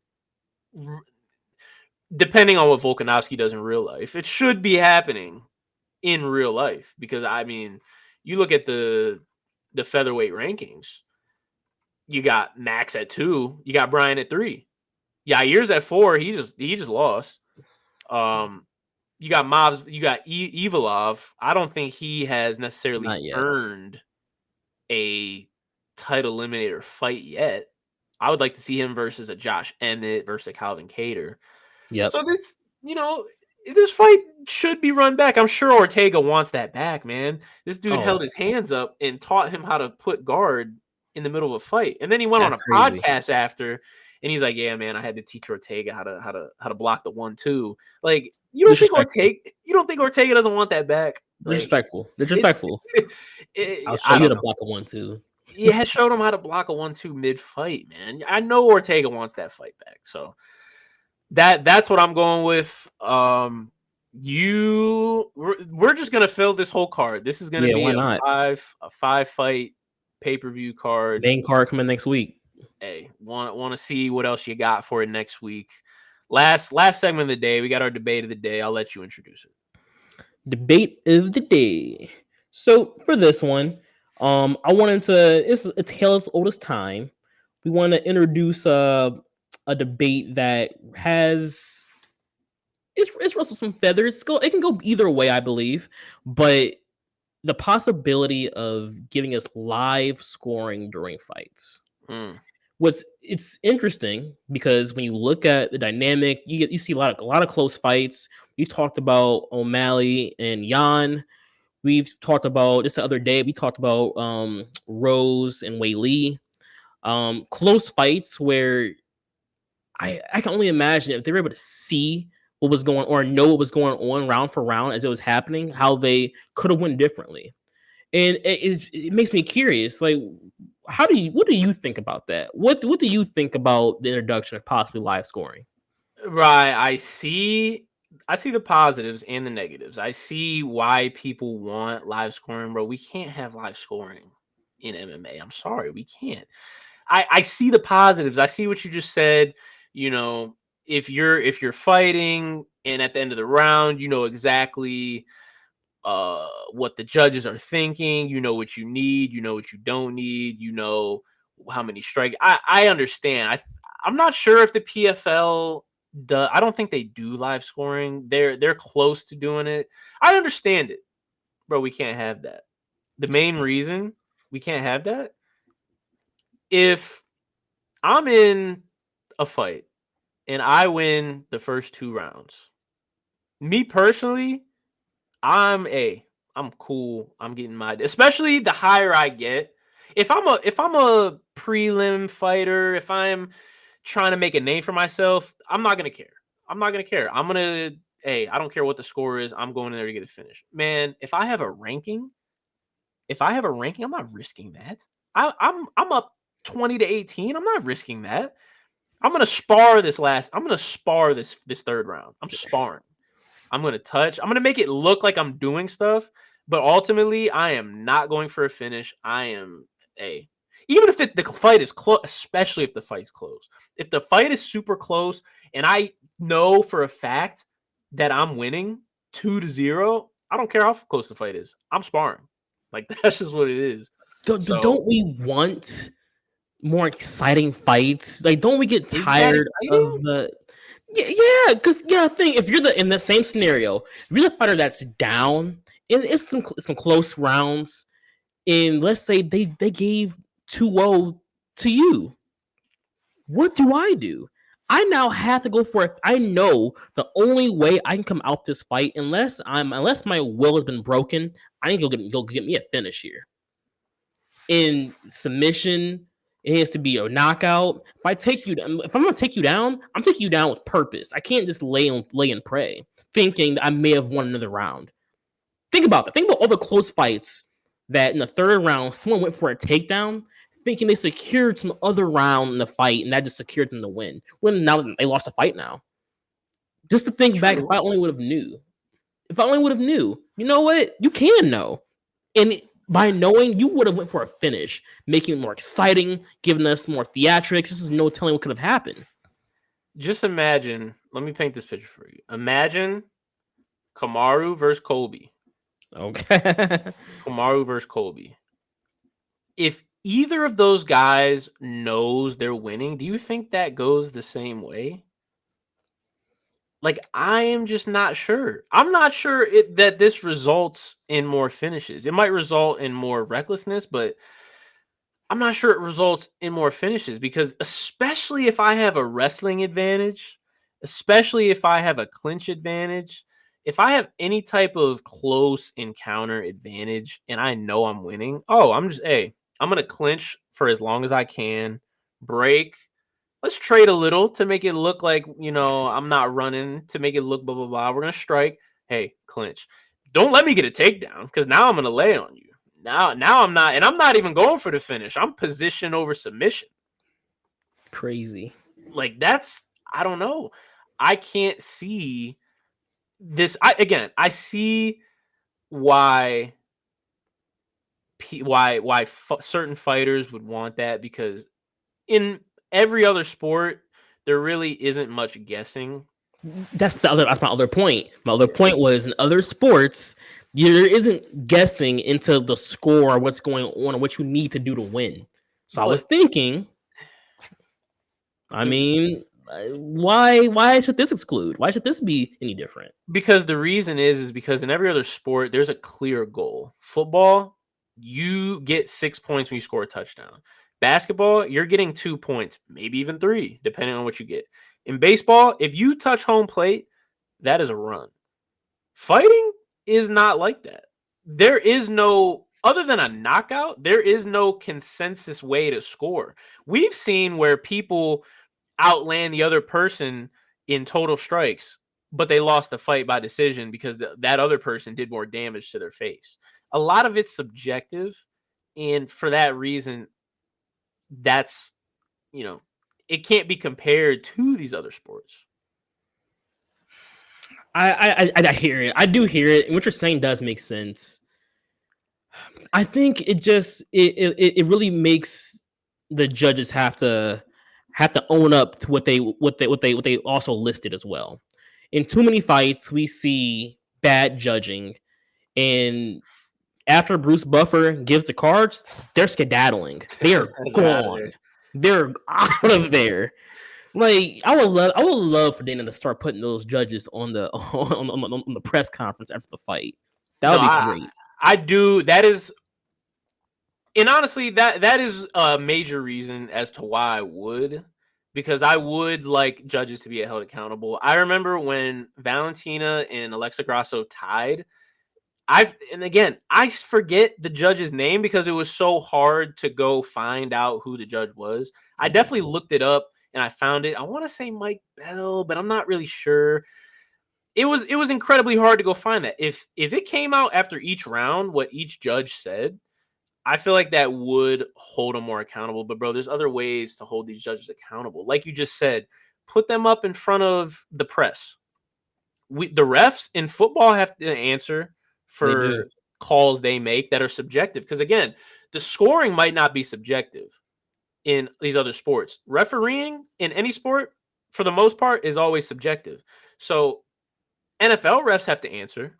depending on what Volkanovski does in real life. It should be happening in real life because, I mean, you look at the featherweight rankings, you got Max at 2, you got Brian at 3. Yair's at 4, he just lost. You got Mobs, you got Evilov. I don't think he has necessarily earned a title eliminator fight yet. I would like to see him versus a Josh Emmett versus a Calvin Kattar. Yeah. So this fight should be run back. I'm sure Ortega wants that back, man. This dude held his hands up and taught him how to put guard in the middle of a fight. And then he went on a podcast after and he's like, yeah, man, I had to teach Ortega how to block the 1-2. Like, you don't think Ortega doesn't want that back? Like, Disrespectful. I'll show you how to block a 1-2. Yeah, showed him how to block a 1-2 mid-fight, man. I know Ortega wants that fight back. So that's what I'm going with. We're just gonna fill this whole card. This is gonna be a 5-fight pay-per-view card. Main card coming next week. Hey, want to see what else you got for it next week. Last segment of the day, we got our debate of the day. I'll let you introduce it. Debate of the day. So for this one, I wanted to. It's a tale as old as time. We want to introduce a debate that has it's rustled some feathers. It can go either way, I believe, but the possibility of giving us live scoring during fights. It's interesting because when you look at the dynamic, you see a lot of close fights. We've talked about O'Malley and Yan. We've talked about just the other day. We talked about Rose and Wei Li. Close fights where I can only imagine if they were able to see what was going on or know what was going on round for round as it was happening, how they could have went differently. And it makes me curious, like, what do you think about that? What do you think about the introduction of possibly live scoring? Right. I see the positives and the negatives. I see why people want live scoring, bro. We can't have live scoring in MMA. I'm sorry, we can't. I see the positives. I see what you just said. You know, if you're fighting and at the end of the round, you know exactly what the judges are thinking, you know what you need, you know what you don't need, you know how many strikes. I understand. I'm not sure if the PFL does. I don't think they do live scoring. They're close to doing it. I understand it, bro. We can't have that. The main reason we can't have that, if I'm in a fight and I win the first 2 rounds, me personally, I'm cool. I'm getting especially the higher I get. If I'm a prelim fighter, if I'm trying to make a name for myself, I'm not gonna care. I don't care what the score is. I'm going in there to get it finished. Man, if I have a ranking, I'm not risking that. I'm up 20-18. I'm not risking that. I'm gonna spar this third round. I'm sparring. I'm going to touch. I'm going to make it look like I'm doing stuff, but ultimately I am not going for a finish. I am even if the fight is close, especially if the fight's close, if the fight is super close, and I know for a fact that I'm winning 2-0, I don't care how close the fight is. I'm sparring. Like that's just what it is. So, Don't we want more exciting fights? Like, don't we get Is that tired exciting? of the? Yeah, because I think if you're in the same scenario, if you're the fighter that's down, and it's some close rounds, and let's say they gave 2-0 to you, what do I do? I now have to go for it. I know the only way I can come out this fight, unless my will has been broken, I need to go get me a finish here. In submission, it has to be a knockout. If I'm gonna take you down, I'm taking you down with purpose. I can't just lay and pray, thinking that I may have won another round. Think about that. Think about all the close fights that in the third round, someone went for a takedown, thinking they secured some other round in the fight, and that just secured them the win. When now they lost the fight now. Just to think back, if I only would have knew. You know what? You can know. And by knowing, you would have went for a finish, making it more exciting, giving us more theatrics. This is no telling what could have happened. Just imagine, let me paint this picture for you. Imagine Kamaru versus Colby. Okay. Kamaru versus Colby. If either of those guys knows they're winning, do you think that goes the same way? Like, I am just not sure. I'm not sure that this results in more finishes. It might result in more recklessness, but I'm not sure it results in more finishes because especially if I have a wrestling advantage, especially if I have a clinch advantage, if I have any type of close encounter advantage and I know I'm winning, I'm going to clinch for as long as I can, break. Let's trade a little to make it look like, I'm not running, to make it look blah, blah, blah. We're going to strike. Hey, clinch. Don't let me get a takedown because now I'm going to lay on you. Now I'm not, and I'm not even going for the finish. I'm position over submission. Crazy. Like I don't know. I can't see this. I see why certain fighters would want that because in every other sport, there really isn't much guessing. That's my other point. My other point was in other sports, there isn't guessing into the score or what's going on or what you need to do to win. So I was thinking, why should this exclude? Why should this be any different? Because the reason is because in every other sport, there's a clear goal. Football, you get 6 points when you score a touchdown. Basketball, you're getting 2 points, maybe even 3, depending on what you get. In baseball, if you touch home plate, that is a run. Fighting is not like that. There is no, other than a knockout, there is no consensus way to score. We've seen where people outland the other person in total strikes, but they lost the fight by decision because that other person did more damage to their face. A lot of it's subjective, and for that reason, that's, it can't be compared to these other sports. I hear it. I do hear it. And what you're saying does make sense. I think it just it really makes the judges have to own up to what they also listed as well. In too many fights, we see bad judging, and after Bruce Buffer gives the cards, they're skedaddling. They're gone. They're out of there. Like I would love for Dana to start putting those judges on the on the press conference after the fight. That would be great. I do. That is, and honestly, that is a major reason as to why I would, because I would like judges to be held accountable. I remember when Valentina and Alexa Grasso tied. I forget the judge's name because it was so hard to go find out who the judge was. I definitely looked it up and I found it. I want to say Mike Bell, but I'm not really sure. It was incredibly hard to go find that. If it came out after each round, what each judge said, I feel like that would hold them more accountable. But bro, there's other ways to hold these judges accountable. Like you just said, put them up in front of the press. The refs in football have to answer for calls they make that are subjective. Because again, the scoring might not be subjective in these other sports. Refereeing in any sport, for the most part, is always subjective. So NFL refs have to answer.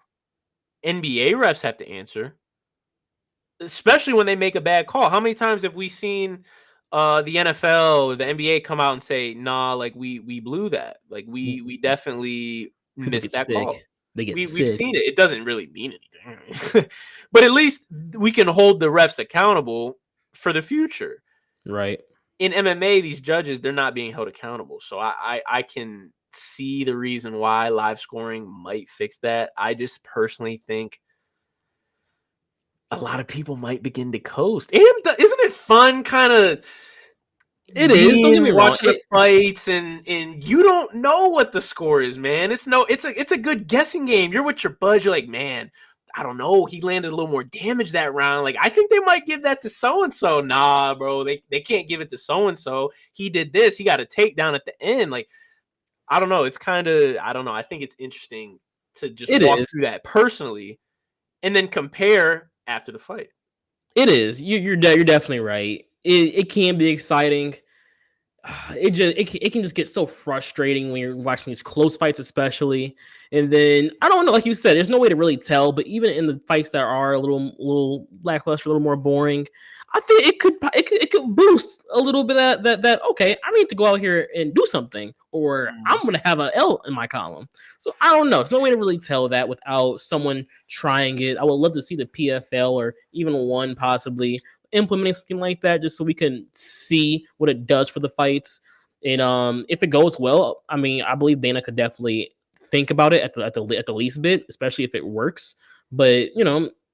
NBA refs have to answer, especially when they make a bad call. How many times have we seen the NFL or the NBA come out and say, "Nah, like we blew that. Like we definitely People missed get that sick. call." They get We've sick. seen it. It doesn't really mean anything, but at least we can hold the refs accountable for the future. Right. In MMA, these judges, they're not being held accountable. So I can see the reason why live scoring might fix that. I just personally think a lot of people might begin to coast. And isn't it fun kind of It is. Don't get me wrong. watching the fights and you don't know what the score is, man. It's a good guessing game. You're with your buds, you're like, man, I don't know. He landed a little more damage that round. Like, I think they might give that to so-and-so. Nah, bro. They can't give it to so-and-so. He did this. He got a takedown at the end. Like, I don't know. It's kind of, I don't know. I think it's interesting to just walk through that personally and then compare after the fight. It is. You're definitely right. It can be exciting. It can just get so frustrating when you're watching these close fights, especially. And then I don't know, like you said, there's no way to really tell. But even in the fights that are a little lackluster, a little more boring, I think it could boost a little bit of that. Okay, I need to go out here and do something, or I'm gonna have an L in my column. So I don't know. There's no way to really tell that without someone trying it. I would love to see the PFL or even one possibly implementing something like that, just so we can see what it does for the fights. And if it goes well, I mean, I believe Dana could definitely think about it at the least bit, especially if it works. But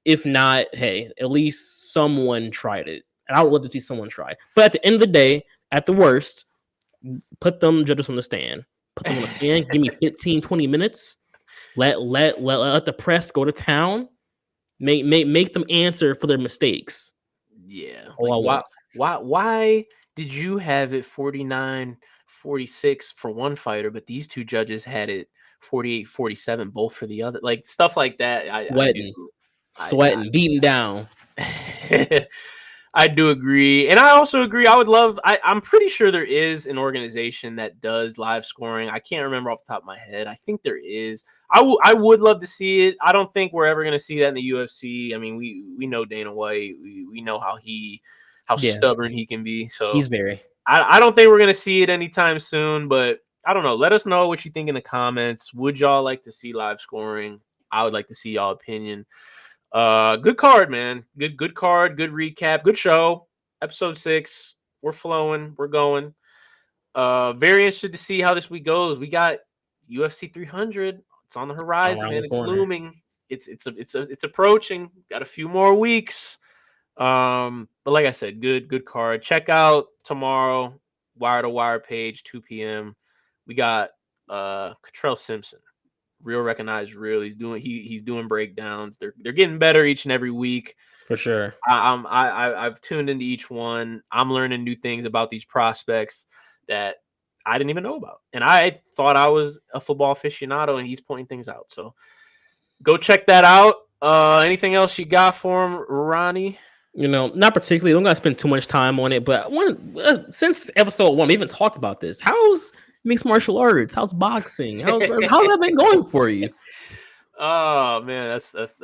if not, hey, at least someone tried it, and I would love to see someone try. But at the end of the day, at the worst, put them judges on the stand. Put them on the stand. Give me 15, 20 minutes. Let the press go to town. Make them answer for their mistakes. Yeah. Like, why did you have it 49-46 for one fighter, but these two judges had it 48-47 both for the other? Like, stuff like that. Sweating, beating down. I do agree. And I also agree. I'm pretty sure there is an organization that does live scoring. I can't remember off the top of my head. I think there is. I would love to see it. I don't think we're ever going to see that in the UFC. I mean, we know Dana White. We know how stubborn he can be. So he's very. I don't think we're going to see it anytime soon, but I don't know. Let us know what you think in the comments. Would y'all like to see live scoring? I would like to see y'all opinion. Good card, man. Good card. Good recap. Good show. Episode 6. We're flowing. We're going. Very interested to see how this week goes. We got UFC 300. It's on the horizon, man. It's looming. It's approaching. Got a few more weeks. But like I said, good card. Check out tomorrow, Wire to Wire page, 2 p.m. We got Catrell Simpson. Real recognized real. He's doing breakdowns. They're getting better each and every week. For sure. I've tuned into each one. I'm learning new things about these prospects that I didn't even know about. And I thought I was a football aficionado, and he's pointing things out. So go check that out. Anything else you got for him, Ronnie? Not particularly. I'm not gonna spend too much time on it, but since episode 1, we haven't talked about this. How's mixed martial arts? How's boxing? How's that been going for you? Oh man, that's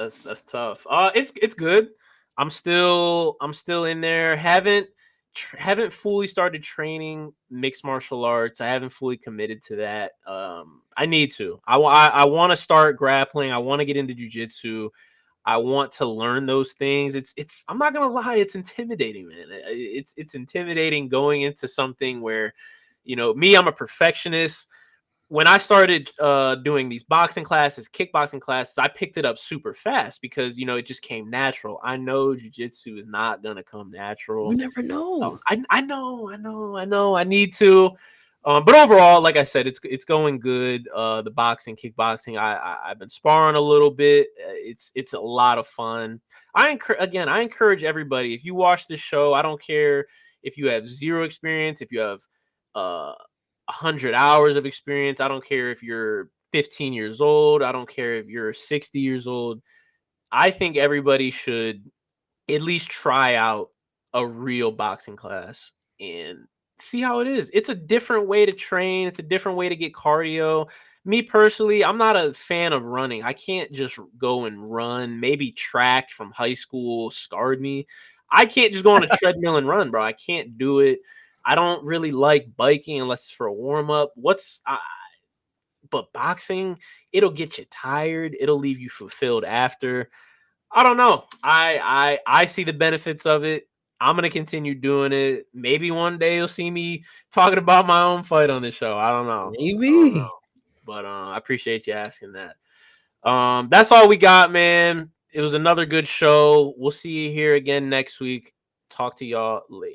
tough. It's good. I'm still in there. Haven't fully started training mixed martial arts. I haven't fully committed to that. I need to. I want to start grappling. I want to get into jiu-jitsu. I want to learn those things. It's I'm not gonna lie, it's intimidating, man. It's intimidating going into something where, me, I'm a perfectionist. When I started doing these boxing classes, kickboxing classes, I picked it up super fast because it just came natural. I know jiu-jitsu is not gonna come natural. You never know. I know. I need to. But overall, like I said, it's going good. The boxing, kickboxing, I've been sparring a little bit. It's a lot of fun. I encourage everybody. If you watch this show, I don't care if you have zero experience, if you have 100 hours of experience. I don't care if you're 15 years old. I don't care if you're 60 years old. I think everybody should at least try out a real boxing class and see how it is. It's a different way to train. It's a different way to get cardio. Me personally, I'm not a fan of running. I can't just go and run. Maybe track from high school scarred me. I can't just go on a treadmill and run, bro. I can't do it. I don't really like biking unless it's for a warm up. But boxing, it'll get you tired. It'll leave you fulfilled after. I don't know. I see the benefits of it. I'm gonna continue doing it. Maybe one day you'll see me talking about my own fight on the show. I don't know. Maybe. But I appreciate you asking that. That's all we got, man. It was another good show. We'll see you here again next week. Talk to y'all later.